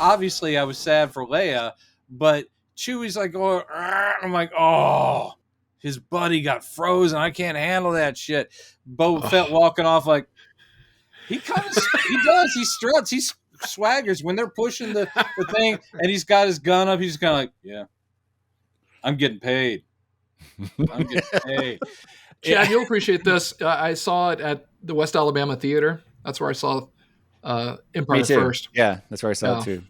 Obviously, I was sad for Leia, but Chewie's like, oh, I'm like, oh, his buddy got frozen. I can't handle that shit. Boba Fett walking off like, he does. He struts. He swaggers when they're pushing the thing, and he's got his gun up. He's kind of like, yeah, I'm getting paid. I'm getting paid. Chad, you'll appreciate this. I saw it at the West Alabama Theater. That's where I saw Empire first. Yeah, that's where I saw it too.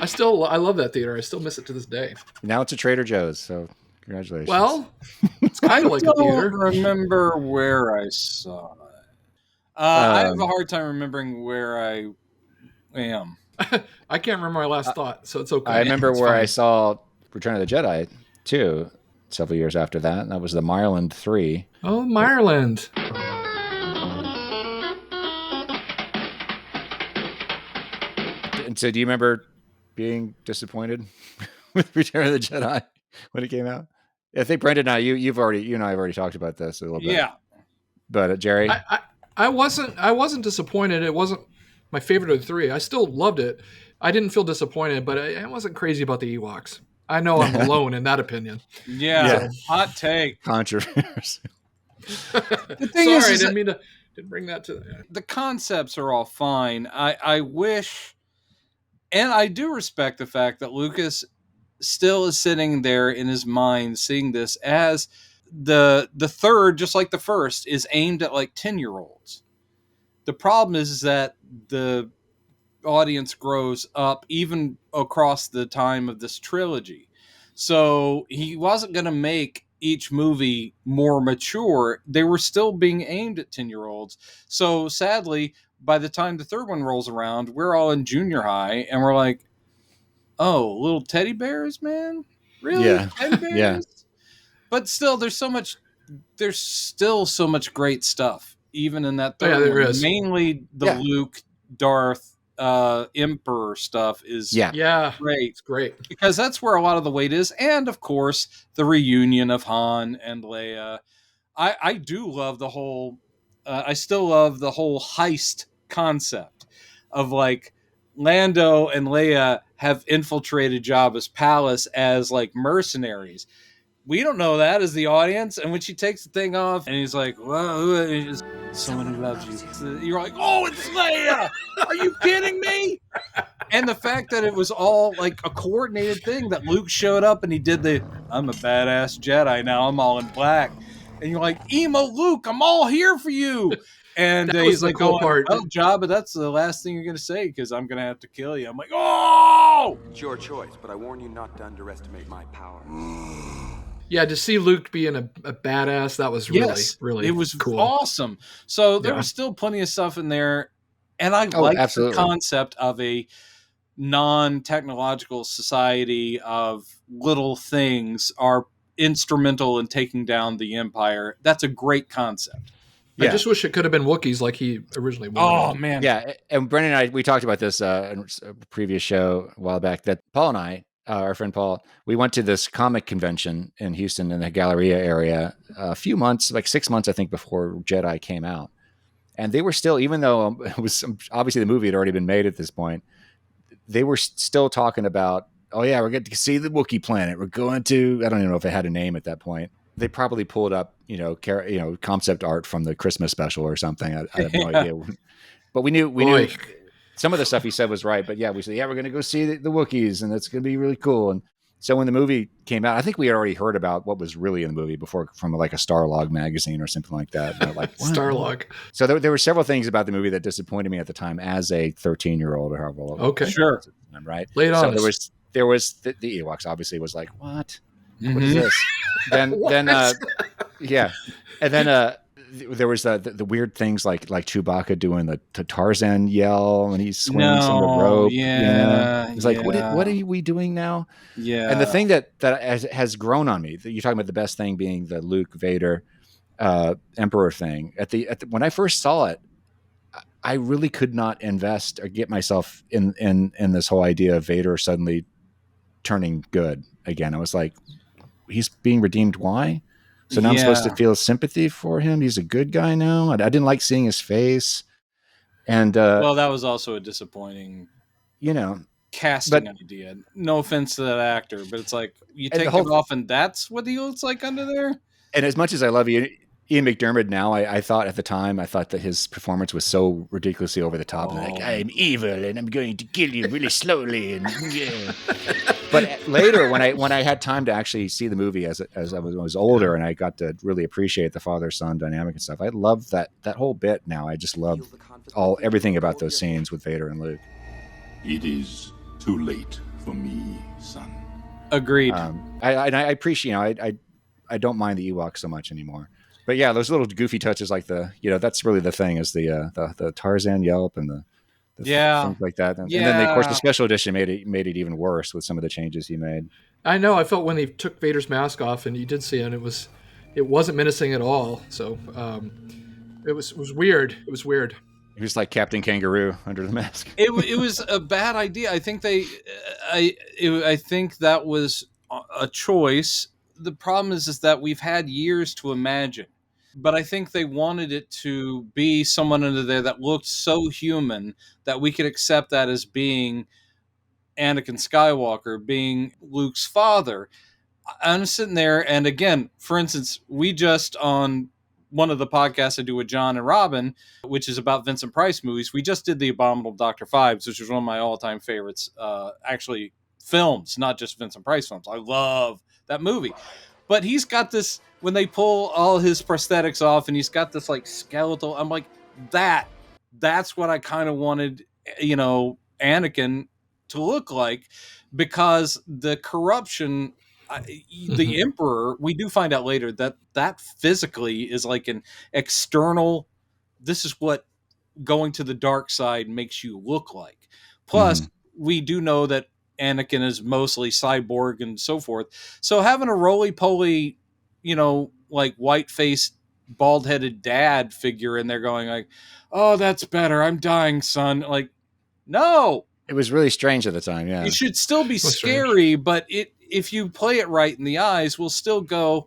I love that theater. I still miss it to this day. Now it's a Trader Joe's, so congratulations. Well, it's kind of like a theater. I don't remember where I saw it. I have a hard time remembering where I am. I can't remember my last thought, so it's okay. I remember where I saw Return of the Jedi, too, several years after that, and that was the Maryland 3. Oh, Maryland. And so do you remember being disappointed with Return of the Jedi when it came out? I think Brendan and you and I have already talked about this a little bit. Yeah. But Jerry? I wasn't disappointed. It wasn't my favorite of the three. I still loved it. I didn't feel disappointed, but I wasn't crazy about the Ewoks. I know I'm alone in that opinion. Yeah. Hot take. Controversy. The thing Sorry, is I didn't mean to bring that to the concepts are all fine. I wish, and I do respect the fact that Lucas still is sitting there in his mind seeing this as the third, just like the first, is aimed at like 10-year-olds. The problem is that the audience grows up even across the time of this trilogy. So he wasn't going to make each movie more mature. They were still being aimed at 10-year-olds. So sadly, by the time the third one rolls around, we're all in junior high and we're like, oh, little teddy bears, man? Really? Yeah. Teddy bears? Yeah. But still, there's still so much great stuff, even in that third Yeah, there one. is. Mainly the Luke, Darth, Emperor stuff is great. It's great. Because that's where a lot of the weight is. And, of course, the reunion of Han and Leia. I do love the whole... I still love the whole heist concept of, like, Lando and Leia have infiltrated Jabba's palace as, like, mercenaries. We don't know that as the audience. And when she takes the thing off and he's like, well, it's someone who loves you. You're like, oh, it's Leia. Are you kidding me? And the fact that it was all like a coordinated thing, that Luke showed up and he did I'm a badass Jedi now. I'm all in black. And you're like, emo Luke, I'm all here for you. And he's like, cool part. Oh, Jabba, that's the last thing you're going to say because I'm going to have to kill you. I'm like, oh! It's your choice, but I warn you not to underestimate my power. Yeah, to see Luke being a badass, that was really it was cool. Awesome. So there was still plenty of stuff in there. And I like the concept of a non-technological society of little things are instrumental in taking down the Empire. That's a great concept. I just wish it could have been Wookiees like he originally wanted. Oh, man. Yeah, and Brendan and I, we talked about this in a previous show a while back, that Paul and I our friend Paul, we went to this comic convention in Houston in the Galleria area a few months, like 6 months, I think, before Jedi came out. And they were still, even though it was obviously the movie had already been made at this point, they were still talking about, oh yeah, we're going to see the Wookiee planet. We're going to, I don't even know if it had a name at that point. They probably pulled up, concept art from the Christmas special or something. I have no idea. But we knew some of the stuff he said was right. But yeah, we said, yeah, we're going to go see the Wookiees, and it's going to be really cool. And so when the movie came out, I think we had already heard about what was really in the movie before from like a Starlog magazine or something like that. And like Starlog. So there were several things about the movie that disappointed me at the time as a 13-year-old or however old. Okay, sure, right. Lay it on. So there was the Ewoks obviously was like, what is this? Then yeah, and then there was the weird things like Chewbacca doing the Tarzan yell when he swings on the rope. Yeah, it's like what are we doing now? Yeah, and the thing that has grown on me, you're talking about the best thing being the Luke Vader Emperor thing. When I first saw it, I really could not invest or get myself in this whole idea of Vader suddenly turning good again. I was like, he's being redeemed. Why? So now I'm supposed to feel sympathy for him. He's a good guy now. I didn't like seeing his face. And well, that was also a disappointing, casting idea. No offense to that actor, but it's like you take him off, and that's what he looks like under there. And as much as I love Ian McDermott now, I thought at the time that his performance was so ridiculously over the top. Like, I'm evil and I'm going to kill you really slowly. And yeah. But later, when I had time to actually see the movie as I was older, and I got to really appreciate the father-son dynamic and stuff, I love that whole bit now. I just love everything about those scenes with Vader and Luke. It is too late for me, son. Agreed. I appreciate. I don't mind the Ewoks so much anymore. But yeah, those little goofy touches like that's really the thing is the Tarzan yelp and the things like that. And then of course the special edition made it even worse with some of the changes he made. I know. I felt when he took Vader's mask off and you did see it, it wasn't menacing at all. So it was weird. It was weird. He was like Captain Kangaroo under the mask. It was a bad idea. I think I think that was a choice. The problem is that we've had years to imagine, but I think they wanted it to be someone under there that looked so human that we could accept that as being Anakin Skywalker, being Luke's father. I'm sitting there, and again, for instance, we just on one of the podcasts I do with John and Robin, which is about Vincent Price movies, we just did The Abominable Dr. Phibes, which was one of my all-time favorites, actually films, not just Vincent Price films. I love that movie. But he's got this, when they pull all his prosthetics off and he's got this like skeletal, I'm like, that's what I kind of wanted, Anakin to look like, because the corruption, the Emperor, we do find out later that physically is like an external, this is what going to the dark side makes you look like. Plus, we do know that Anakin is mostly cyborg and so forth. So having a roly-poly, like white-faced, bald-headed dad figure in there going like, oh, that's better. I'm dying, son. Like, no. It was really strange at the time, yeah. It should still be scary, but if you play it right in the eyes, will still go,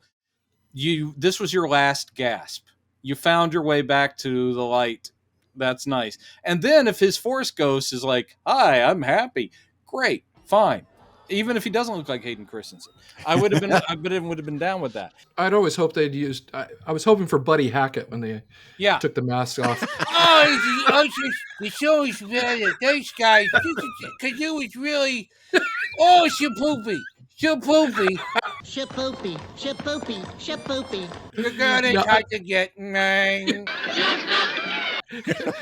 this was your last gasp. You found your way back to the light. That's nice. And then if his Force ghost is like, hi, I'm happy. Great. Fine. Even if he doesn't look like Hayden Christensen, I would have been down with that. I'd always hoped they'd used. I was hoping for Buddy Hackett when they took the mask off. The show is better. Thanks, guys. Because it was really. Oh, shapoopy. Shapoopy. Shapoopy. Shapoopy. Shapoopy. You're gonna try to get me.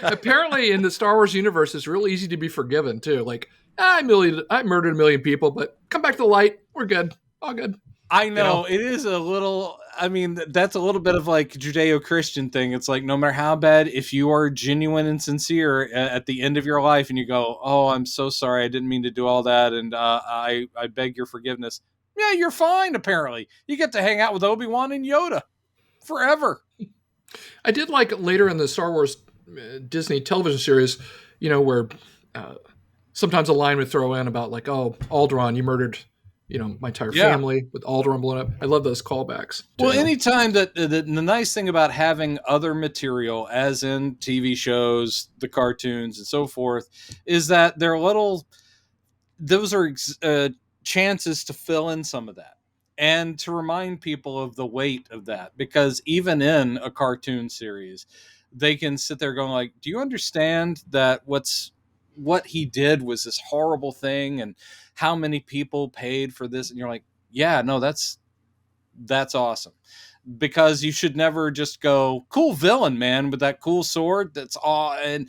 Apparently, in the Star Wars universe, it's real easy to be forgiven too. Like, I murdered a million people, but come back to the light. We're good. All good. I know. It is a little. I mean, that's a little bit of like Judeo-Christian thing. It's like no matter how bad, if you are genuine and sincere at the end of your life, and you go, "Oh, I'm so sorry. I didn't mean to do all that, and I beg your forgiveness." Yeah, you're fine. Apparently, you get to hang out with Obi-Wan and Yoda forever. I did like later in the Star Wars Disney television series, where sometimes a line would throw in about like, oh, Alderaan, you murdered, my entire family with Alderaan blown up. I love those callbacks. Well, anytime that the nice thing about having other material, as in TV shows, the cartoons, and so forth, is that those are chances to fill in some of that and to remind people of the weight of that. Because even in a cartoon series, they can sit there going like, do you understand that what he did was this horrible thing and how many people paid for this? And you're like, yeah, no, that's awesome. Because you should never just go, cool villain, man, with that cool sword. That's all. And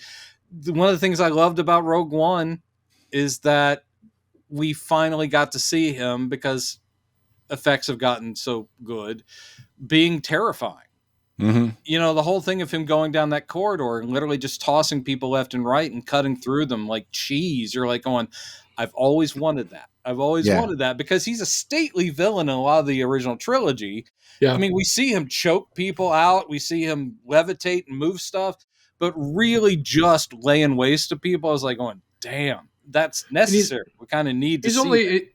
one of the things I loved about Rogue One is that we finally got to see him, because effects have gotten so good, being terrifying. Mm-hmm. The whole thing of him going down that corridor and literally just tossing people left and right and cutting through them like cheese. You're like going, I've always wanted that. I've always wanted that, because he's a stately villain in a lot of the original trilogy. Yeah. I mean, we see him choke people out. We see him levitate and move stuff, but really just laying waste to people. I was like going, damn, that's necessary. We kind of need to see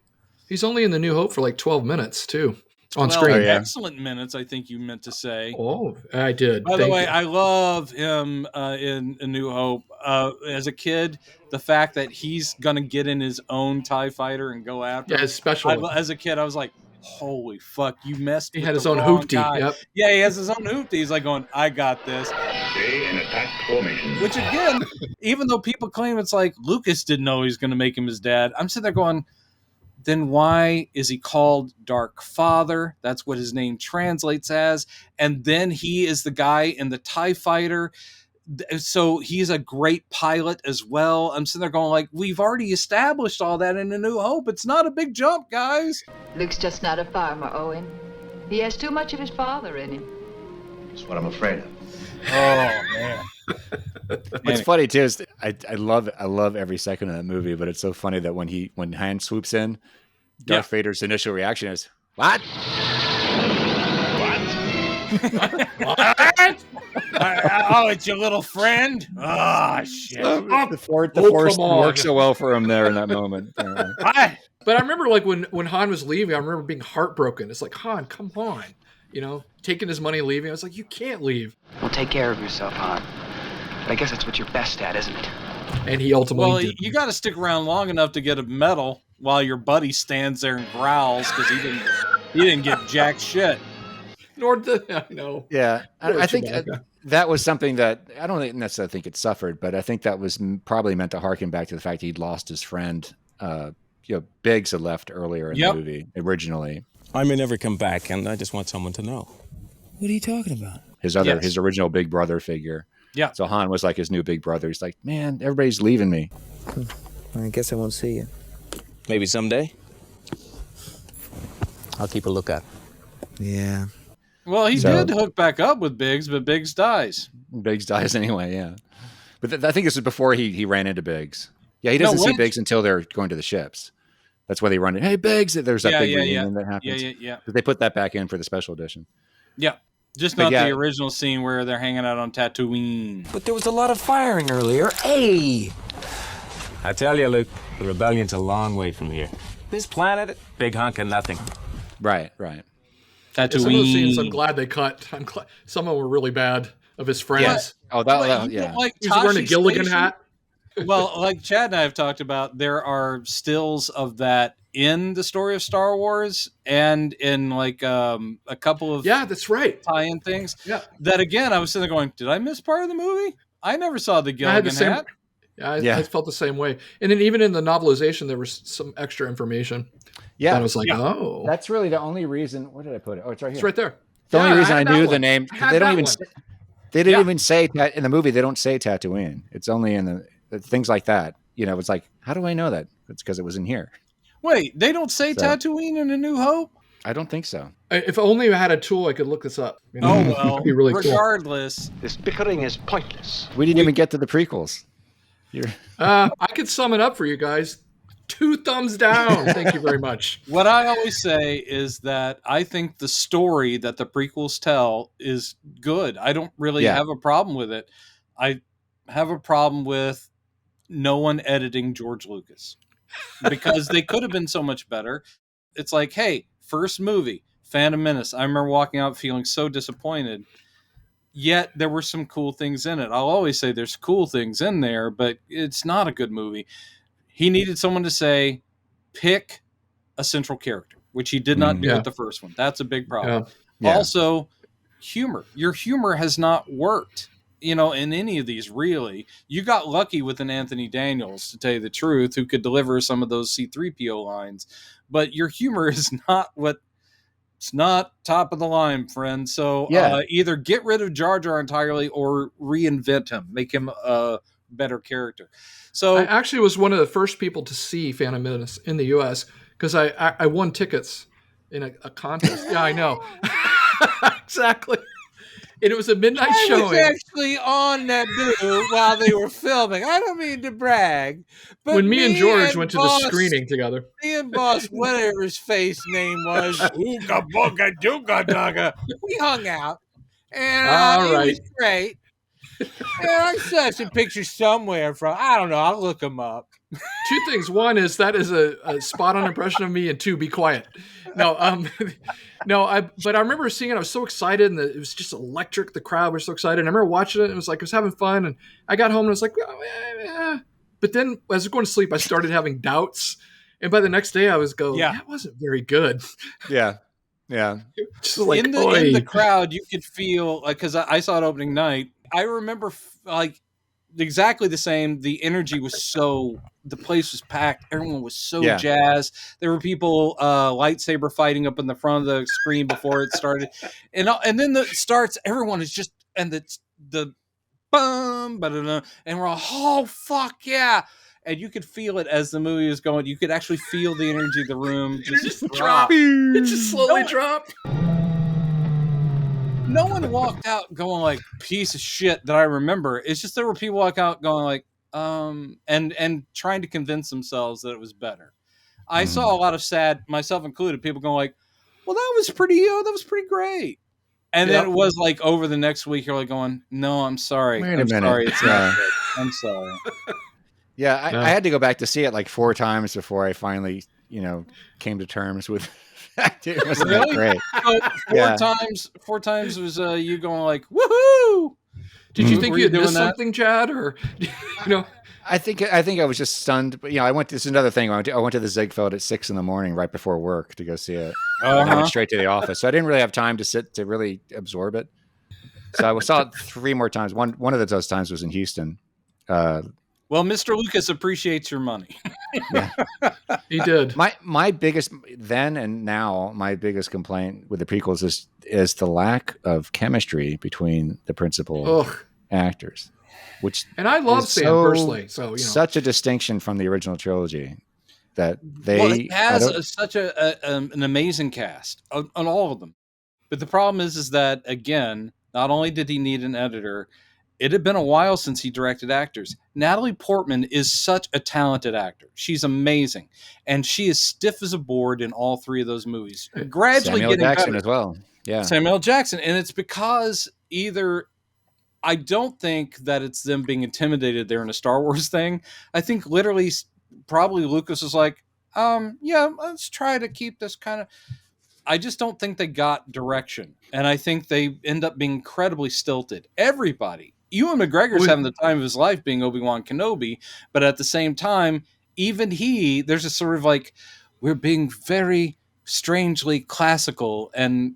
He's only in the New Hope for like 12 minutes too. On screen. Excellent minutes, I think you meant to say. Oh, I did. By the way, I love him in A New Hope. As a kid, the fact that he's going to get in his own TIE fighter and go after him. His special. As a kid, I was like, holy fuck, you messed with He had his the own wrong hoopty. guy. Yep. Yeah, he has his own hoopty. He's like going, I got this. Stay in attack formation. Which again, even though people claim it's like Lucas didn't know he was going to make him his dad, I'm sitting there going, then why is he called Dark Father? That's what his name translates as. And then he is the guy in the TIE fighter. So he's a great pilot as well. I'm sitting there going like, we've already established all that in A New Hope. It's not a big jump, guys. Luke's just not a farmer, Owen. He has too much of his father in him. That's what I'm afraid of. Oh, man. What's funny too is I love every second of that movie, but it's so funny that when Han swoops in, Darth Vader's initial reaction is, what? What? Oh, it's your little friend? Oh, shit. The force works so well for him there in that moment. But I remember like when Han was leaving, I remember being heartbroken. It's like, Han, come on. Taking his money and leaving. I was like, you can't leave. Well, take care of yourself, Han. But I guess that's what you're best at, isn't it? And he ultimately did. You got to stick around long enough to get a medal while your buddy stands there and growls because he didn't get jack shit. Nor did I know. Yeah, I think that was something that I don't necessarily think it suffered, but I think that was probably meant to harken back to the fact he'd lost his friend. Biggs had left earlier in the movie originally. I may never come back, and I just want someone to know. What are you talking about? His original big brother figure. Yeah. So Han was like his new big brother. He's like, man, everybody's leaving me. I guess I won't see you. Maybe someday. I'll keep a lookout. Yeah. Well, he did hook back up with Biggs, but Biggs dies. Biggs dies anyway, yeah. But I think this is before he ran into Biggs. Yeah, he doesn't see Biggs until they're going to the ships. That's why they run in. Hey, Biggs! There's that big reunion that happens. Yeah. But they put that back in for the special edition. Yeah. Just not the original scene where they're hanging out on Tatooine. But there was a lot of firing earlier. Hey! I tell you, Luke, the rebellion's a long way from here. This planet, big hunk of nothing. Right. Tatooine. Some of those scenes I'm glad they cut. I'm glad some of them were really bad of his friends. Yeah. Oh, yeah. Like he was wearing a Gilligan hat. Well, like Chad and I have talked about, there are stills of that in the story of Star Wars and in like a couple of that's right tie-in things. Yeah, that again, I was sitting there going, did I miss part of the movie? I never saw the Gilligan hat. I felt the same way. And then even in the novelization, there was some extra information. Yeah, I was like, oh, that's really the only reason. Where did I put it? Oh, it's right here. It's right there. The only reason I knew the name. They don't even. They didn't even say in the movie. They don't say Tatooine. It's only in the things like that. It's like, how do I know that? It's because it was in here. Wait, they don't say Tatooine in A New Hope? I don't think so. If only I had a tool, I could look this up. Oh, well, it'd be really regardless. Cool. This bickering is pointless. We didn't even get to the prequels. I could sum it up for you guys. 2 thumbs down. Thank you very much. What I always say is that I think the story that the prequels tell is good. I don't really have a problem with it. I have a problem with no one editing George Lucas, because they could have been so much better. It's like, hey, first movie, Phantom Menace. I remember walking out feeling so disappointed, yet there were some cool things in it. I'll always say there's cool things in there, but it's not a good movie. He needed someone to say, pick a central character, which he did not do with the first one. That's a big problem. Yeah. Also, humor. Your humor has not worked, in any of these, really. You got lucky with an Anthony Daniels, to tell you the truth, who could deliver some of those C-3PO lines. But your humor is not it's not top of the line, friend. So either get rid of Jar Jar entirely or reinvent him, make him a better character. So I actually was one of the first people to see Phantom Menace in the U.S. because I won tickets in a contest. Yeah, I know. Exactly. And it was a midnight showing. I was actually on that booth while they were filming. I don't mean to brag, but when me and George went to the screening together, me and Boss, whatever his face name was, Ooga Booga Dooga Dugga, we hung out, and it was great. And I saw some pictures somewhere from, I don't know, I'll look them up. Two things. One is that is a spot on impression of me, and two, be quiet. No, but I remember seeing it. I was so excited, and it was just electric. The crowd was so excited. And I remember watching it, and it was like I was having fun. And I got home, and I was like, but then as I was going to sleep, I started having doubts. And by the next day, I was that wasn't very good. Yeah. Just like in the crowd, you could feel because I saw it opening night. I remember exactly the same. The energy was the place was packed. Everyone was so jazzed. There were people lightsaber fighting up in the front of the screen before it started. And then it starts, everyone is just, and the boom, and we're all, oh, fuck yeah. And you could feel it as the movie was going. You could actually feel the energy of the room just drop. It just slowly dropped. No one walked out going like piece of shit that I remember. It's just there were people walk out going like and trying to convince themselves that it was better. I saw a lot of sad, myself included, people going like, well, that was pretty great. And then it was like over the next week you're like going, no, I'm sorry. Wait a minute. Sorry, it's not good. I'm sorry. Yeah, I had to go back to see it like 4 times before I finally, came to terms with it wasn't that great. Four times was you going like, woohoo! Did you think you had missed something, Chad, or I think I was just stunned. But I went. This is another thing. I went to the Ziegfeld at 6 a.m. right before work to go see it. And I went straight to the office, so I didn't really have time to sit to really absorb it. So I saw it 3 more times. One of those times was in Houston. Well, Mr. Lucas appreciates your money. Yeah, he did. My biggest then and now my biggest complaint with the prequels is the lack of chemistry between the principal actors. And I love Sam personally, so such a distinction from the original trilogy that it has such an amazing cast on all of them. But the problem is that again, not only did he need an editor. It had been a while since he directed actors. Natalie Portman is such a talented actor. She's amazing. And she is stiff as a board in all 3 of those movies. Gradually Samuel getting Jackson better. as well. Yeah. Samuel L. Jackson. And it's because I don't think that it's them being intimidated there in a Star Wars thing. I think literally probably Lucas was like, let's try to keep this kind of... I just don't think they got direction. And I think they end up being incredibly stilted. Everybody. Ewan McGregor's having the time of his life being Obi-Wan Kenobi, but at the same time, even there's a sort of like, we're being very strangely classical, and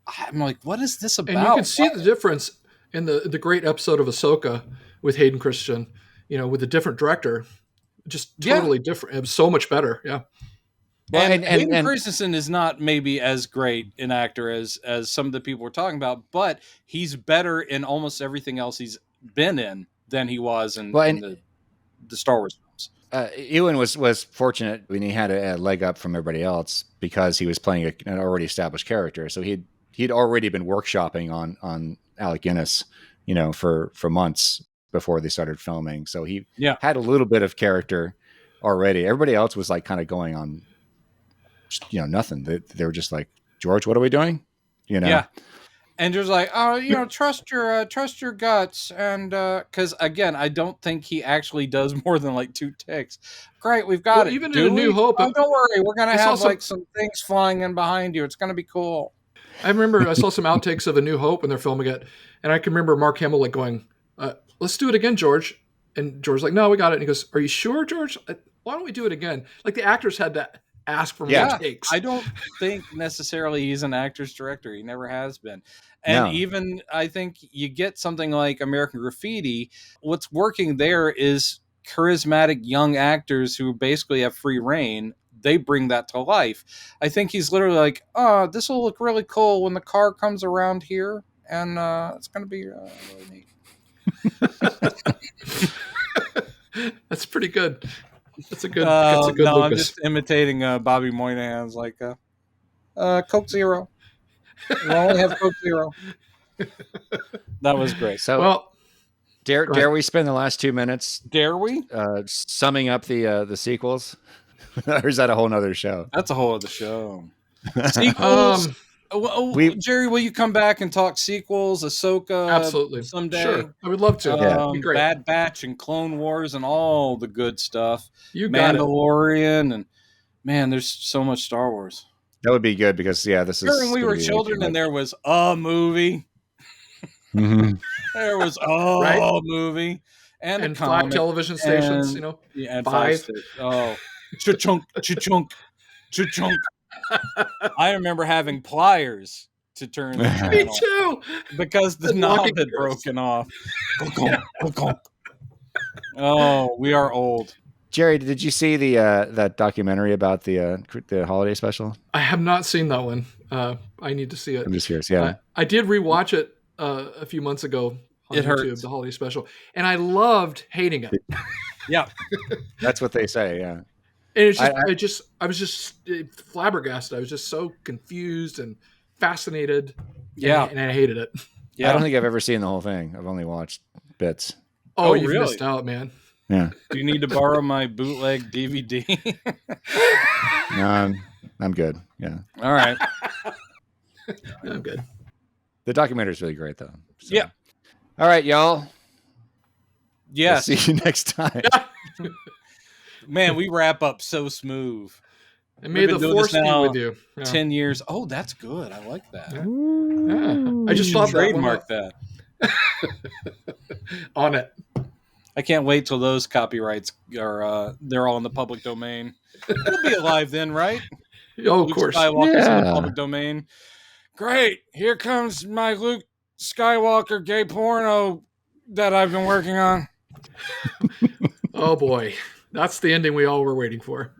I'm like, what is this about? And you can see the difference in the great episode of Ahsoka with Hayden Christensen, with a different director, just totally different. It was so much better. Yeah. Well, and Hayden Christensen is not maybe as great an actor as some of the people we're talking about, but he's better in almost everything else he's been in than he was in the Star Wars films. Ewan was fortunate when he had a leg up from everybody else because he was playing an already established character. So he'd already been workshopping on Alec Guinness, for months before they started filming. So he had a little bit of character already. Everybody else was like kind of going on. Nothing. They were just like, George, what are we doing? Yeah. And just like, oh, trust your guts, and because again, I don't think he actually does more than like 2 ticks. Great, we've got it. Even in A New Hope, oh, don't worry, we're gonna have some things flying in behind you. It's gonna be cool. I remember I saw some outtakes of A New Hope when they're filming it, and I can remember Mark Hamill like going, "Let's do it again, George." And George's like, "No, we got it." And he goes, "Are you sure, George? Why don't we do it again?" Like the actors had to ask for more takes. I don't think necessarily he's an actor's director. He never has been. And even I think you get something like American Graffiti. What's working there is charismatic young actors who basically have free reign. They bring that to life. I think he's literally like, "Oh, this will look really cool when the car comes around here, and it's going to be really neat." That's pretty good. That's a good. No, Lucas. I'm just imitating Bobby Moynihan's like Coke Zero. We only have Coke Zero. That was great. So, dare we spend the last 2 minutes? Dare we? Summing up the sequels, or is that a whole nother show? That's a whole other show. Sequels. Jerry, will you come back and talk sequels, Ahsoka? Absolutely, someday. Sure, I would love to. That'd be great. Bad Batch and Clone Wars and all the good stuff. You got Mandalorian and man, there's so much Star Wars. That would be good because this is. When we were children, and there was a movie. Mm-hmm. There was a movie and 5 television stations. And 5. Oh, cha-chunk, cha-chunk, cha-chunk. I remember having pliers to turn the channel. Me too. Because the knob had broken off. Oh, we are old. Jerry, did you see the that documentary about the holiday special? I have not seen that one. I need to see it. I'm just curious. Yeah, I did rewatch it a few months ago on YouTube, hurts. The holiday special, and I loved hating it. Yeah, that's what they say. Yeah. And it's I was just flabbergasted. I was just so confused and fascinated. Yeah. And I hated it. Yeah. I don't think I've ever seen the whole thing. I've only watched bits. Oh, you missed out, man. Yeah. Do you need to borrow my bootleg DVD? No, I'm good. Yeah. All right. I'm good. The documentary is really great, though. So. Yeah. All right, y'all. Yes. We'll see you next time. Man, we wrap up so smooth. And may the force be with you. Yeah. 10 years. Oh, that's good. I like that. Yeah. I just thought trademark that. On it. I can't wait till those copyrights are they're all in the public domain. We'll be alive then, right? Oh, of course. Skywalker's in the public domain. Great. Here comes my Luke Skywalker gay porno that I've been working on. Oh boy. That's the ending we all were waiting for.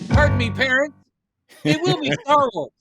Pardon me, parents. It will be Star Wars.